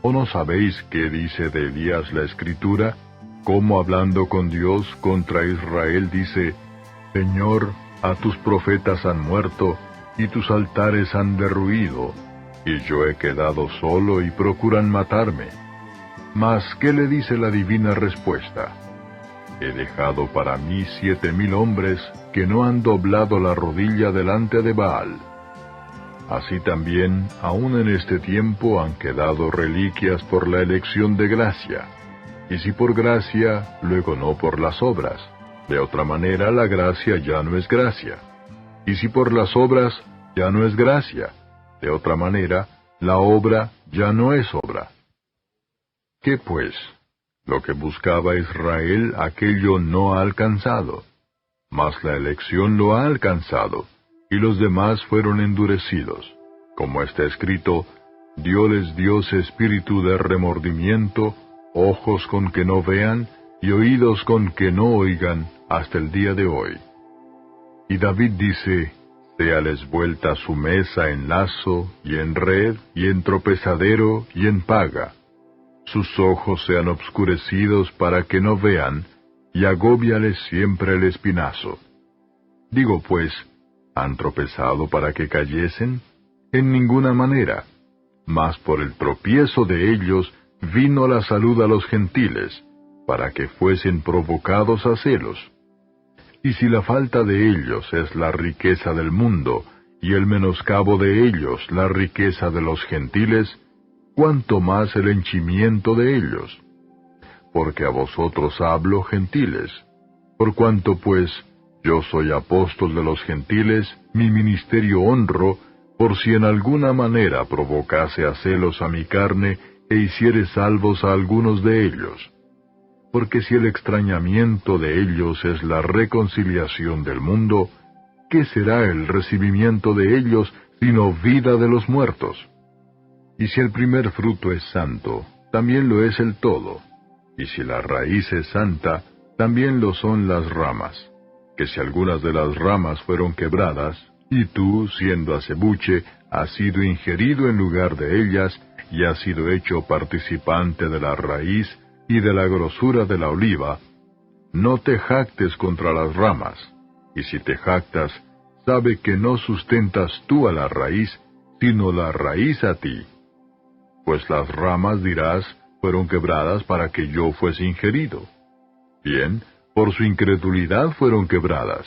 ¿O no sabéis qué dice de Elías la Escritura, cómo hablando con Dios contra Israel dice, Señor, a tus profetas han muerto, y tus altares han derruido, y yo he quedado solo y procuran matarme? Mas, ¿qué le dice la divina respuesta? He dejado para mí 7,000 hombres que no han doblado la rodilla delante de Baal. Así también, aún en este tiempo han quedado reliquias por la elección de gracia. Y si por gracia, luego no por las obras. De otra manera, la gracia ya no es gracia. Y si por las obras, ya no es gracia. De otra manera, la obra ya no es obra. ¿Qué pues? Lo que buscaba Israel, aquello no ha alcanzado. Mas la elección lo ha alcanzado, y los demás fueron endurecidos. Como está escrito, dióles Dios espíritu de remordimiento, ojos con que no vean, y oídos con que no oigan, hasta el día de hoy. Y David dice, séales vuelta su mesa en lazo, y en red, y en tropezadero, y en paga. Sus ojos sean obscurecidos para que no vean, y agóbiales siempre el espinazo. Digo pues, ¿han tropezado para que cayesen? En ninguna manera. Mas por el tropiezo de ellos vino la salud a los gentiles, para que fuesen provocados a celos. Y si la falta de ellos es la riqueza del mundo, y el menoscabo de ellos la riqueza de los gentiles, cuánto más el henchimiento de ellos. Porque a vosotros hablo, gentiles. Por cuanto pues yo soy apóstol de los gentiles, mi ministerio honro, por si en alguna manera provocase a celos a mi carne, e hiciere salvos a algunos de ellos. Porque si el extrañamiento de ellos es la reconciliación del mundo, ¿qué será el recibimiento de ellos sino vida de los muertos? Y si el primer fruto es santo, también lo es el todo. Y si la raíz es santa, también lo son las ramas. Que si algunas de las ramas fueron quebradas, y tú, siendo acebuche, has sido ingerido en lugar de ellas, y has sido hecho participante de la raíz y de la grosura de la oliva, no te jactes contra las ramas. Y si te jactas, sabe que no sustentas tú a la raíz, sino la raíz a ti. Pues las ramas, dirás, fueron quebradas para que yo fuese ingerido. Bien, por su incredulidad fueron quebradas,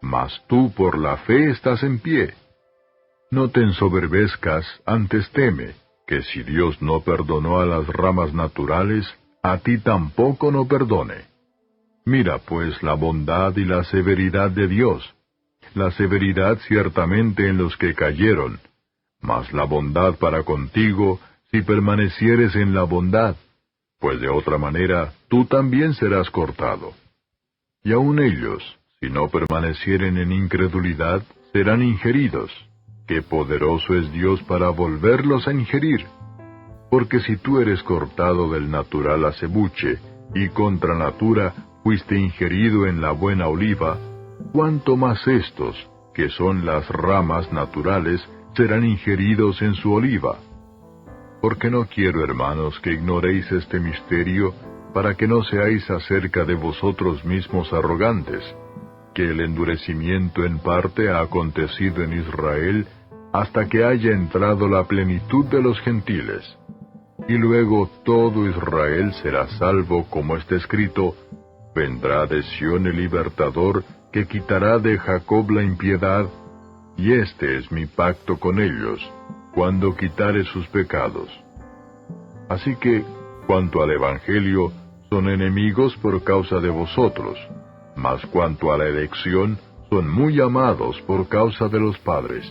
mas tú por la fe estás en pie. No te ensoberbezcas, antes teme, que si Dios no perdonó a las ramas naturales, a ti tampoco no perdone. Mira pues la bondad y la severidad de Dios. La severidad ciertamente en los que cayeron, mas la bondad para contigo, si permanecieres en la bondad, pues de otra manera tú también serás cortado. Y aun ellos, si no permanecieren en incredulidad, serán ingeridos. ¡Qué poderoso es Dios para volverlos a ingerir! Porque si tú eres cortado del natural acebuche, y contra natura fuiste ingerido en la buena oliva, cuánto más estos, que son las ramas naturales, serán ingeridos en su oliva. Porque no quiero, hermanos, que ignoréis este misterio, para que no seáis acerca de vosotros mismos arrogantes, que el endurecimiento en parte ha acontecido en Israel, hasta que haya entrado la plenitud de los gentiles. Y luego todo Israel será salvo, como está escrito, vendrá de Sión el libertador, que quitará de Jacob la impiedad, y este es mi pacto con ellos, cuando quitare sus pecados. Así que, cuanto al Evangelio, son enemigos por causa de vosotros, mas cuanto a la elección, son muy amados por causa de los padres.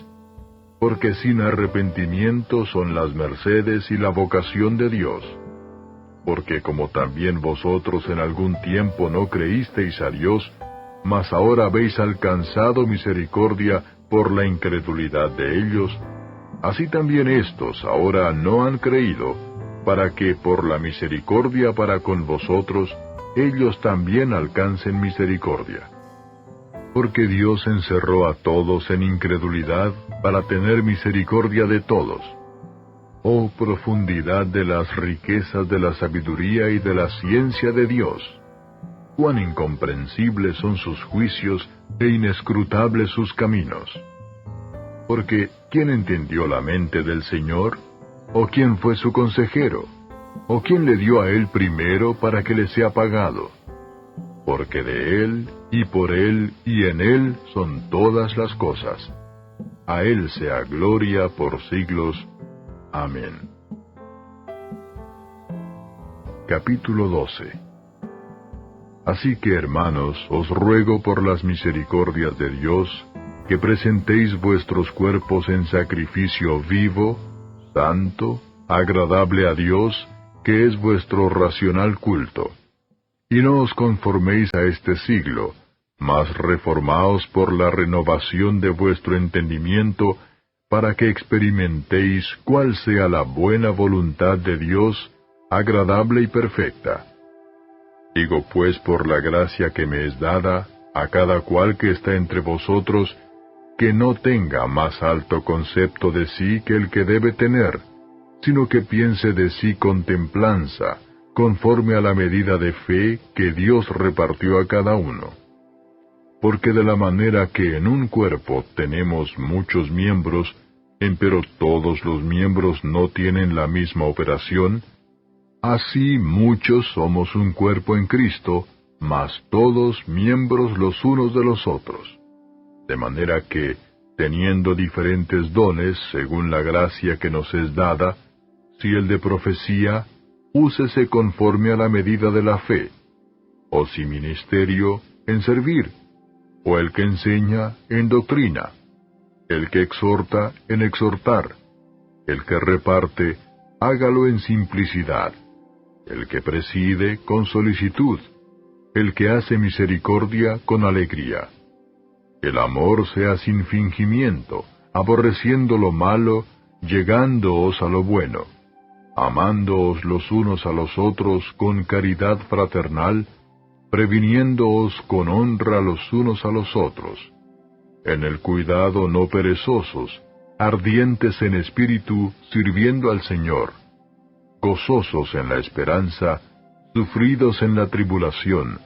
Porque sin arrepentimiento son las mercedes y la vocación de Dios. Porque como también vosotros en algún tiempo no creísteis a Dios, mas ahora habéis alcanzado misericordia por la incredulidad de ellos, así también éstos ahora no han creído, para que por la misericordia para con vosotros, ellos también alcancen misericordia. Porque Dios encerró a todos en incredulidad para tener misericordia de todos. Oh profundidad de las riquezas de la sabiduría y de la ciencia de Dios. Cuán incomprensibles son sus juicios e inescrutables sus caminos. Porque, ¿quién entendió la mente del Señor? ¿O quién fue su consejero? ¿O quién le dio a él primero para que le sea pagado? Porque de él, y por él, y en él son todas las cosas. A él sea gloria por siglos. Amén. Capítulo 12. Así que, hermanos, os ruego por las misericordias de Dios, que presentéis vuestros cuerpos en sacrificio vivo, santo, agradable a Dios, que es vuestro racional culto. Y no os conforméis a este siglo, mas reformaos por la renovación de vuestro entendimiento, para que experimentéis cuál sea la buena voluntad de Dios, agradable y perfecta. Digo pues por la gracia que me es dada, a cada cual que está entre vosotros, que no tenga más alto concepto de sí que el que debe tener, sino que piense de sí con templanza, conforme a la medida de fe que Dios repartió a cada uno. Porque de la manera que en un cuerpo tenemos muchos miembros, empero todos los miembros no tienen la misma operación, así muchos somos un cuerpo en Cristo, mas todos miembros los unos de los otros. De manera que, teniendo diferentes dones según la gracia que nos es dada, si el de profecía, úsese conforme a la medida de la fe, o si ministerio, en servir, o el que enseña, en doctrina, el que exhorta, en exhortar, el que reparte, hágalo en simplicidad, el que preside, con solicitud, el que hace misericordia, con alegría. El amor sea sin fingimiento, aborreciendo lo malo, llegándoos a lo bueno, amándoos los unos a los otros con caridad fraternal, previniéndoos con honra los unos a los otros, en el cuidado no perezosos, ardientes en espíritu, sirviendo al Señor, gozosos en la esperanza, sufridos en la tribulación,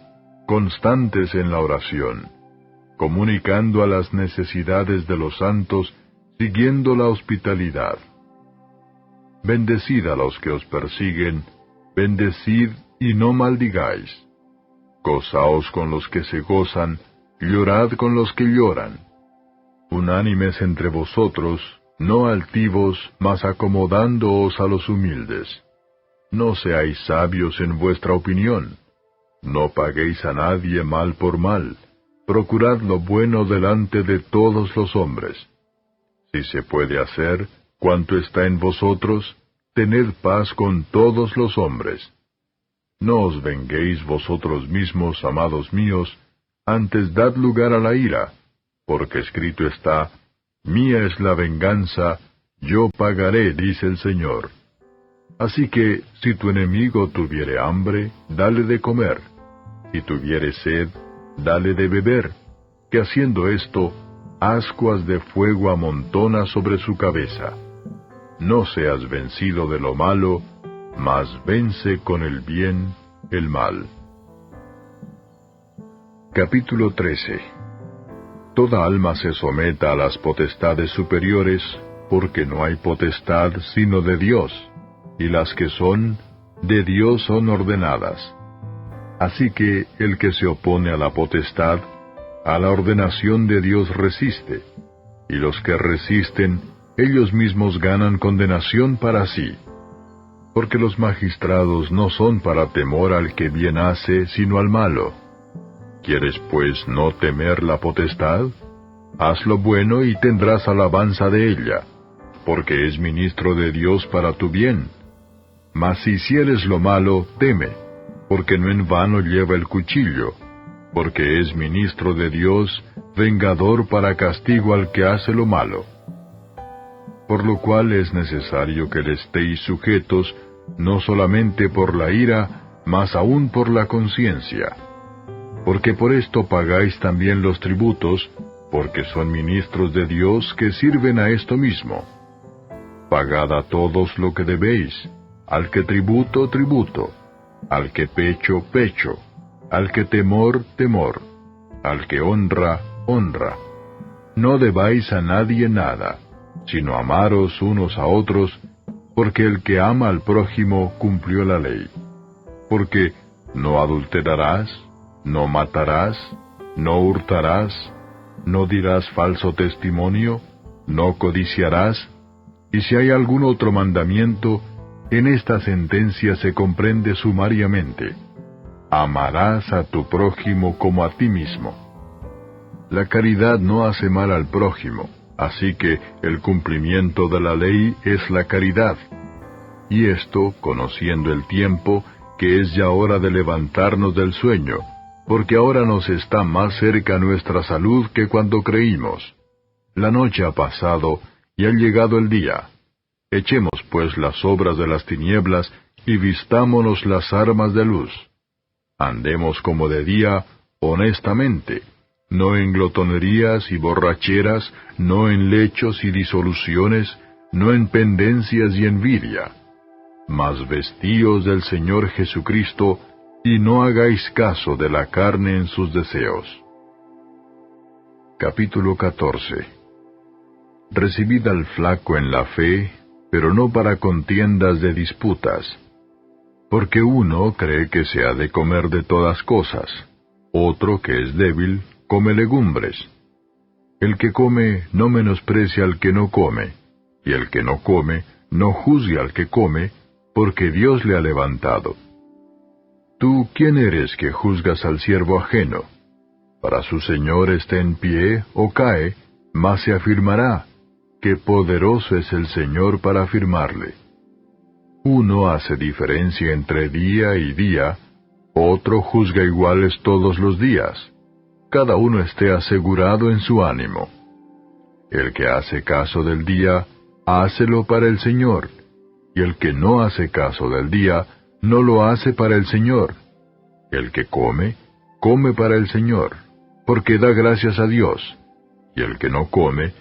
constantes en la oración, comunicando a las necesidades de los santos, siguiendo la hospitalidad. Bendecid a los que os persiguen, bendecid y no maldigáis. Gozaos con los que se gozan, llorad con los que lloran. Unánimes entre vosotros, no altivos, mas acomodándoos a los humildes. No seáis sabios en vuestra opinión. No paguéis a nadie mal por mal. Procurad lo bueno delante de todos los hombres. Si se puede hacer, cuanto está en vosotros, tened paz con todos los hombres. No os venguéis vosotros mismos, amados míos, antes dad lugar a la ira, porque escrito está, mía es la venganza, yo pagaré, dice el Señor. Así que, si tu enemigo tuviere hambre, dale de comer. Si tuviere sed, dale de beber, que haciendo esto, ascuas de fuego amontona sobre su cabeza. No seas vencido de lo malo, mas vence con el bien el mal. Capítulo 13. Toda alma se someta a las potestades superiores, porque no hay potestad sino de Dios, y las que son, de Dios son ordenadas. Así que el que se opone a la potestad, a la ordenación de Dios resiste, y los que resisten, ellos mismos ganan condenación para sí. Porque los magistrados no son para temor al que bien hace, sino al malo. ¿Quieres pues no temer la potestad? Haz lo bueno y tendrás alabanza de ella, porque es ministro de Dios para tu bien. Mas si hicieres lo malo, teme, porque no en vano lleva el cuchillo, porque es ministro de Dios, vengador para castigo al que hace lo malo. Por lo cual es necesario que le estéis sujetos, no solamente por la ira, mas aún por la conciencia. Porque por esto pagáis también los tributos, porque son ministros de Dios que sirven a esto mismo. Pagad a todos lo que debéis, al que tributo, tributo, al que pecho, pecho, al que temor, temor, al que honra, honra. No debáis a nadie nada, sino amaros unos a otros, porque el que ama al prójimo cumplió la ley. Porque no adulterarás, no matarás, no hurtarás, no dirás falso testimonio, no codiciarás, y si hay algún otro mandamiento, en esta sentencia se comprende sumariamente: amarás a tu prójimo como a ti mismo. La caridad no hace mal al prójimo, así que el cumplimiento de la ley es la caridad. Y esto, conociendo el tiempo, que es ya hora de levantarnos del sueño, porque ahora nos está más cerca nuestra salud que cuando creímos. La noche ha pasado, y ha llegado el día. Echemos pues las obras de las tinieblas, y vistámonos las armas de luz. Andemos como de día, honestamente, no en glotonerías y borracheras, no en lechos y disoluciones, no en pendencias y envidia. Mas vestíos del Señor Jesucristo, y no hagáis caso de la carne en sus deseos. Capítulo 14. Recibid al flaco en la fe, pero no para contiendas de disputas. Porque uno cree que se ha de comer de todas cosas, otro que es débil, come legumbres. El que come no menosprecia al que no come, y el que no come no juzgue al que come, porque Dios le ha levantado. ¿Tú quién eres que juzgas al siervo ajeno? Para su señor esté en pie o cae, mas se afirmará, que poderoso es el Señor para afirmarle. Uno hace diferencia entre día y día, otro juzga iguales todos los días. Cada uno esté asegurado en su ánimo. El que hace caso del día, hácelo para el Señor, y el que no hace caso del día, no lo hace para el Señor. El que come, come para el Señor, porque da gracias a Dios, y el que no come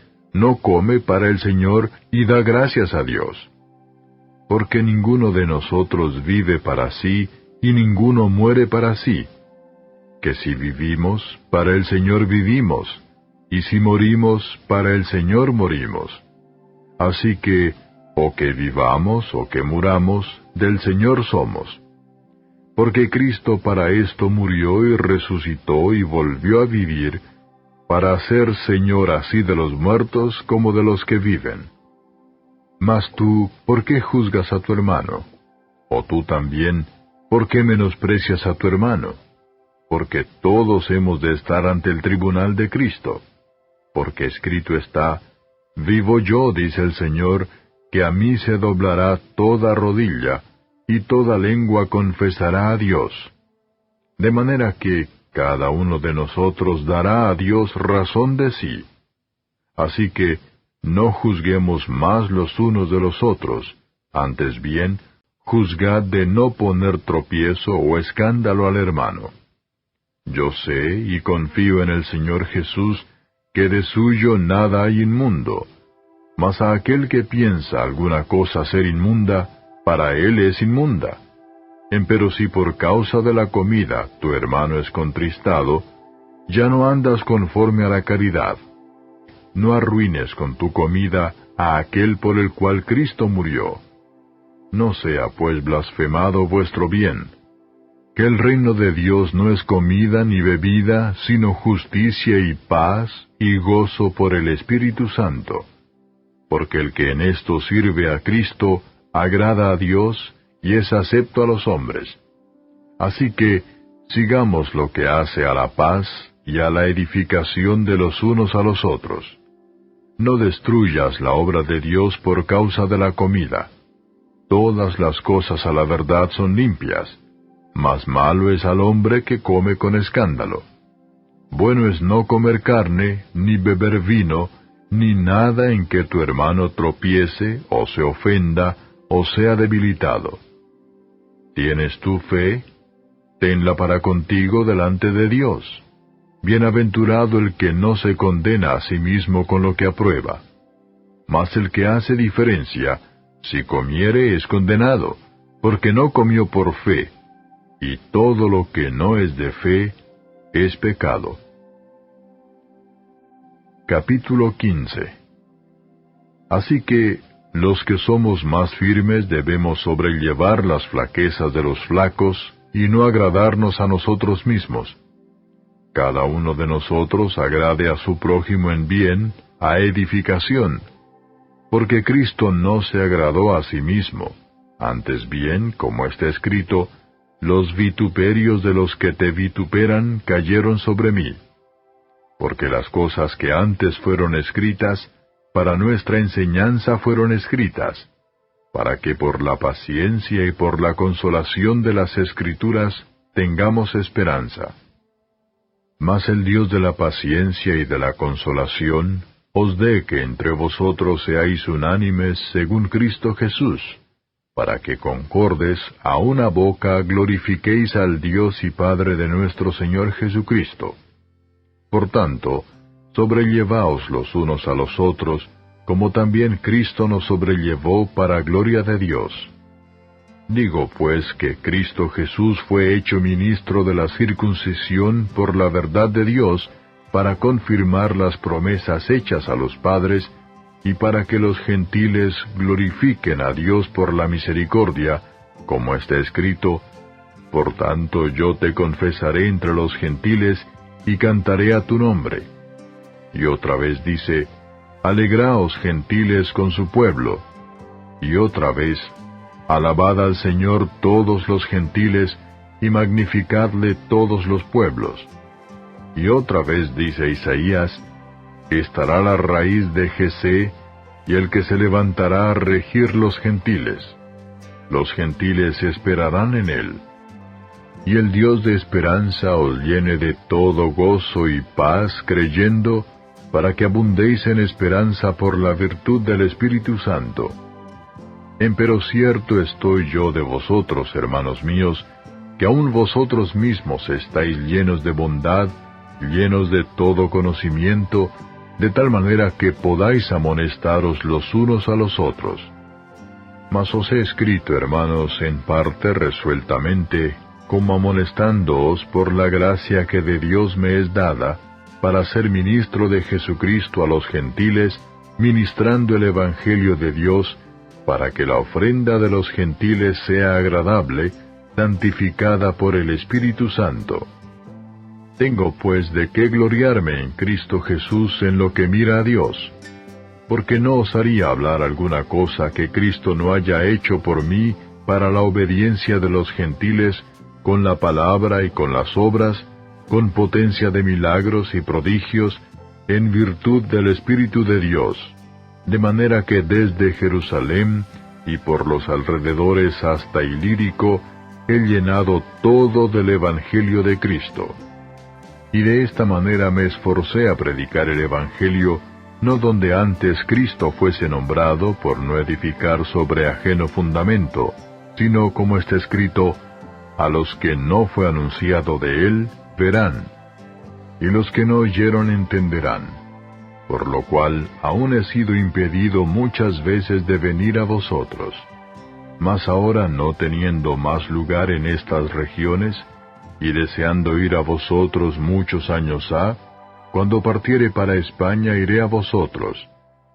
para el Señor y da gracias a Dios. Porque ninguno de nosotros vive para sí, y ninguno muere para sí. Que si vivimos, para el Señor vivimos, y si morimos, para el Señor morimos. Así que, o que vivamos o que muramos, del Señor somos. Porque Cristo para esto murió y resucitó y volvió a vivir, para ser Señor así de los muertos como de los que viven. Mas tú, ¿por qué juzgas a tu hermano? O tú también, ¿por qué menosprecias a tu hermano? Porque todos hemos de estar ante el tribunal de Cristo. Porque escrito está: vivo yo, dice el Señor, que a mí se doblará toda rodilla, y toda lengua confesará a Dios. De manera que cada uno de nosotros dará a Dios razón de sí. Así que no juzguemos más los unos de los otros, antes bien, juzgad de no poner tropiezo o escándalo al hermano. Yo sé y confío en el Señor Jesús, que de suyo nada hay inmundo, mas a aquel que piensa alguna cosa ser inmunda, para él es inmunda. Empero si por causa de la comida tu hermano es contristado, ya no andas conforme a la caridad. No arruines con tu comida a aquel por el cual Cristo murió. No sea pues blasfemado vuestro bien. Que el reino de Dios no es comida ni bebida, sino justicia y paz y gozo por el Espíritu Santo. Porque el que en esto sirve a Cristo, agrada a Dios, y es acepto a los hombres. Así que, sigamos lo que hace a la paz y a la edificación de los unos a los otros. No destruyas la obra de Dios por causa de la comida. Todas las cosas a la verdad son limpias, mas malo es al hombre que come con escándalo. Bueno es no comer carne, ni beber vino, ni nada en que tu hermano tropiece, o se ofenda, o sea debilitado. ¿Tienes tú fe? Tenla para contigo delante de Dios. Bienaventurado el que no se condena a sí mismo con lo que aprueba. Mas el que hace diferencia, si comiere es condenado, porque no comió por fe, y todo lo que no es de fe es pecado. Capítulo 15. Así que, los que somos más firmes debemos sobrellevar las flaquezas de los flacos, y no agradarnos a nosotros mismos. Cada uno de nosotros agrade a su prójimo en bien, a edificación, porque Cristo no se agradó a sí mismo, antes bien, como está escrito, los vituperios de los que te vituperan cayeron sobre mí. Porque las cosas que antes fueron escritas, para nuestra enseñanza fueron escritas, para que por la paciencia y por la consolación de las Escrituras tengamos esperanza. Mas el Dios de la paciencia y de la consolación os dé que entre vosotros seáis unánimes según Cristo Jesús, para que concordes a una boca glorifiquéis al Dios y Padre de nuestro Señor Jesucristo. Por tanto, sobrellevaos los unos a los otros, como también Cristo nos sobrellevó para gloria de Dios. Digo pues que Cristo Jesús fue hecho ministro de la circuncisión por la verdad de Dios, para confirmar las promesas hechas a los padres, y para que los gentiles glorifiquen a Dios por la misericordia, como está escrito, por tanto yo te confesaré entre los gentiles, y cantaré a tu nombre. Y otra vez dice, alegraos gentiles con su pueblo. Y otra vez, alabad al Señor todos los gentiles, y magnificadle todos los pueblos. Y otra vez dice Isaías, estará la raíz de Jesé, y el que se levantará a regir los gentiles. Los gentiles esperarán en él. Y el Dios de esperanza os llene de todo gozo y paz creyendo, para que abundéis en esperanza por la virtud del Espíritu Santo. Empero cierto estoy yo de vosotros, hermanos míos, que aun vosotros mismos estáis llenos de bondad, llenos de todo conocimiento, de tal manera que podáis amonestaros los unos a los otros. Mas os he escrito, hermanos, en parte resueltamente, como amonestándoos por la gracia que de Dios me es dada, para ser ministro de Jesucristo a los gentiles, ministrando el Evangelio de Dios, para que la ofrenda de los gentiles sea agradable, santificada por el Espíritu Santo. Tengo pues de qué gloriarme en Cristo Jesús en lo que mira a Dios, porque no osaría hablar alguna cosa que Cristo no haya hecho por mí para la obediencia de los gentiles, con la palabra y con las obras, con potencia de milagros y prodigios, en virtud del Espíritu de Dios, de manera que desde Jerusalén y por los alrededores hasta Ilírico he llenado todo del Evangelio de Cristo. Y de esta manera me esforcé a predicar el Evangelio, no donde antes Cristo fuese nombrado por no edificar sobre ajeno fundamento, sino como está escrito, a los que no fue anunciado de él, verán, y los que no oyeron entenderán, por lo cual aún he sido impedido muchas veces de venir a vosotros. Mas ahora no teniendo más lugar en estas regiones, y deseando ir a vosotros muchos años ha, cuando partiere para España iré a vosotros,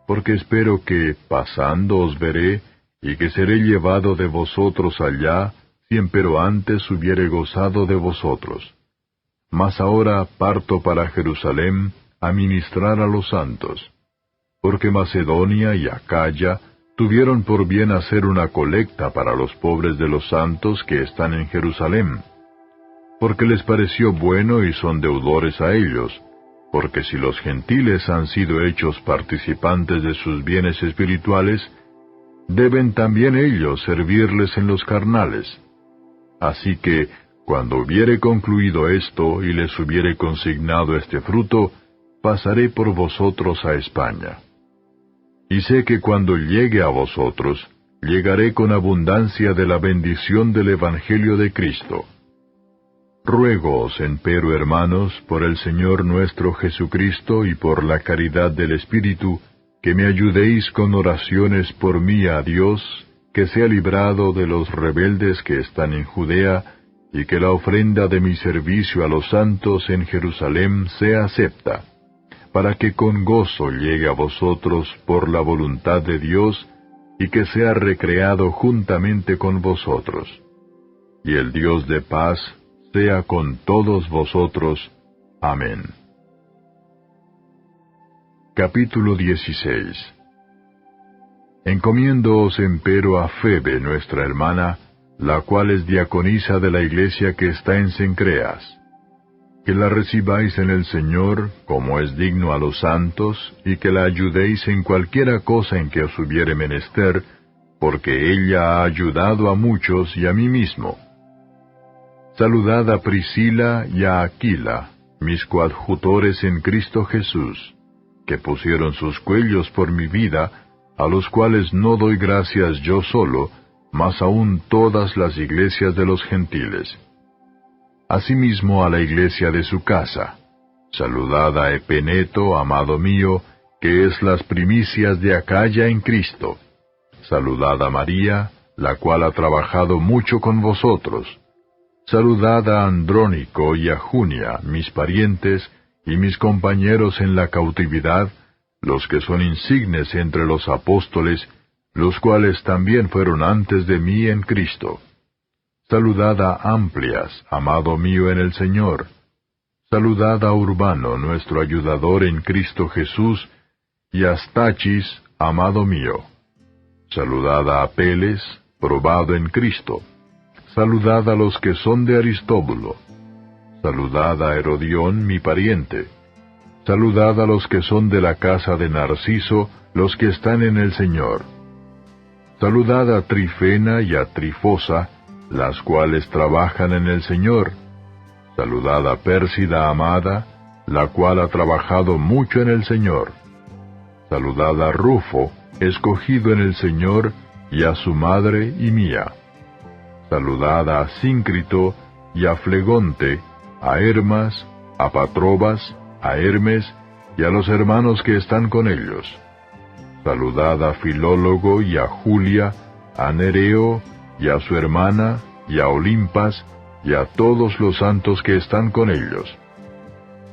porque espero que, pasando os veré, y que seré llevado de vosotros allá, si empero antes hubiere gozado de vosotros. Mas ahora parto para Jerusalén a ministrar a los santos, porque Macedonia y Acaya tuvieron por bien hacer una colecta para los pobres de los santos que están en Jerusalén, porque les pareció bueno y son deudores a ellos, porque si los gentiles han sido hechos participantes de sus bienes espirituales, deben también ellos servirles en los carnales. Así que, cuando hubiere concluido esto y les hubiere consignado este fruto, pasaré por vosotros a España. Y sé que cuando llegue a vosotros, llegaré con abundancia de la bendición del Evangelio de Cristo. Ruégoos, empero, hermanos, por el Señor nuestro Jesucristo y por la caridad del Espíritu, que me ayudéis con oraciones por mí a Dios, que sea librado de los rebeldes que están en Judea, y que la ofrenda de mi servicio a los santos en Jerusalén sea acepta, para que con gozo llegue a vosotros por la voluntad de Dios, y que sea recreado juntamente con vosotros. Y el Dios de paz sea con todos vosotros. Amén. Capítulo 16. Encomiéndoos empero a Febe, nuestra hermana, la cual es diaconisa de la iglesia que está en Cencreas. Que la recibáis en el Señor, como es digno a los santos, y que la ayudéis en cualquiera cosa en que os hubiere menester, porque ella ha ayudado a muchos y a mí mismo. Saludad a Priscila y a Aquila, mis coadjutores en Cristo Jesús, que pusieron sus cuellos por mi vida, a los cuales no doy gracias yo solo, mas aún todas las iglesias de los gentiles. Asimismo a la iglesia de su casa. Saludad a Epeneto, amado mío, que es las primicias de Acaya en Cristo. Saludad a María, la cual ha trabajado mucho con vosotros. Saludad a Andrónico y a Junia, mis parientes, y mis compañeros en la cautividad, los que son insignes entre los apóstoles, los cuales también fueron antes de mí en Cristo. Saludad a Amplias, amado mío en el Señor. Saludad a Urbano, nuestro ayudador en Cristo Jesús, y a Stachis, amado mío. Saludad a Apeles, probado en Cristo. Saludad a los que son de Aristóbulo. Saludad a Herodión, mi pariente. Saludad a los que son de la casa de Narciso, los que están en el Señor. Saludad a Trifena y a Trifosa, las cuales trabajan en el Señor. Saludad a Pérsida amada, la cual ha trabajado mucho en el Señor. Saludad a Rufo, escogido en el Señor, y a su madre y mía. Saludad a Síncrito y a Flegonte, a Hermas, a Patrobas, a Hermes, y a los hermanos que están con ellos. Saludad a Filólogo y a Julia, a Nereo, y a su hermana, y a Olimpas, y a todos los santos que están con ellos.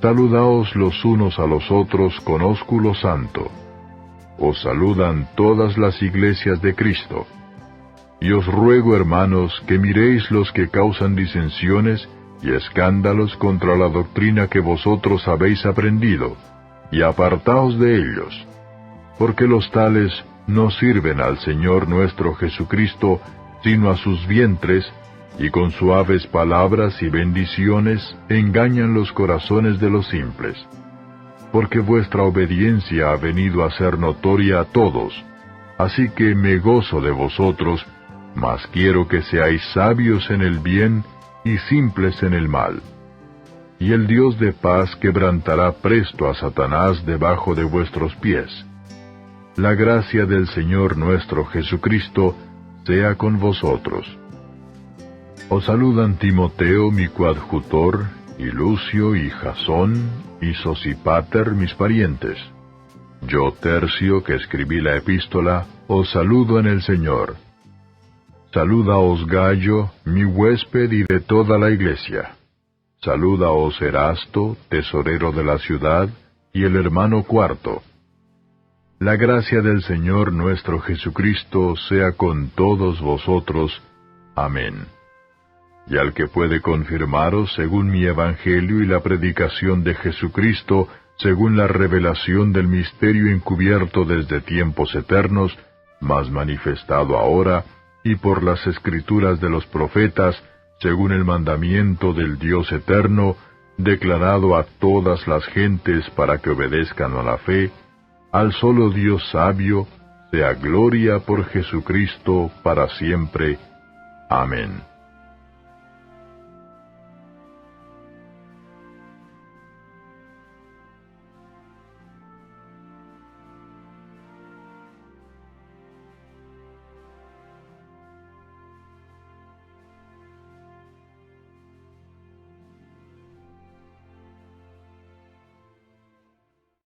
Saludaos los unos a los otros con ósculo santo. Os saludan todas las iglesias de Cristo. Y os ruego, hermanos, que miréis los que causan disensiones y escándalos contra la doctrina que vosotros habéis aprendido, y apartaos de ellos, porque los tales no sirven al Señor nuestro Jesucristo, sino a sus vientres, y con suaves palabras y bendiciones engañan los corazones de los simples. Porque vuestra obediencia ha venido a ser notoria a todos, así que me gozo de vosotros, mas quiero que seáis sabios en el bien y simples en el mal. Y el Dios de paz quebrantará presto a Satanás debajo de vuestros pies. La gracia del Señor nuestro Jesucristo sea con vosotros. Os saludan Timoteo, mi coadjutor, y Lucio, y Jasón, y Sosípater, mis parientes. Yo, Tercio, que escribí la epístola, os saludo en el Señor. Saludaos Gallo, mi huésped y de toda la iglesia. Saludaos Erasto, tesorero de la ciudad, y el hermano Cuarto. La gracia del Señor nuestro Jesucristo sea con todos vosotros. Amén. Y al que puede confirmaros según mi evangelio y la predicación de Jesucristo, según la revelación del misterio encubierto desde tiempos eternos, mas manifestado ahora, y por las escrituras de los profetas, según el mandamiento del Dios eterno, declarado a todas las gentes para que obedezcan a la fe, al solo Dios sabio, sea gloria por Jesucristo para siempre. Amén.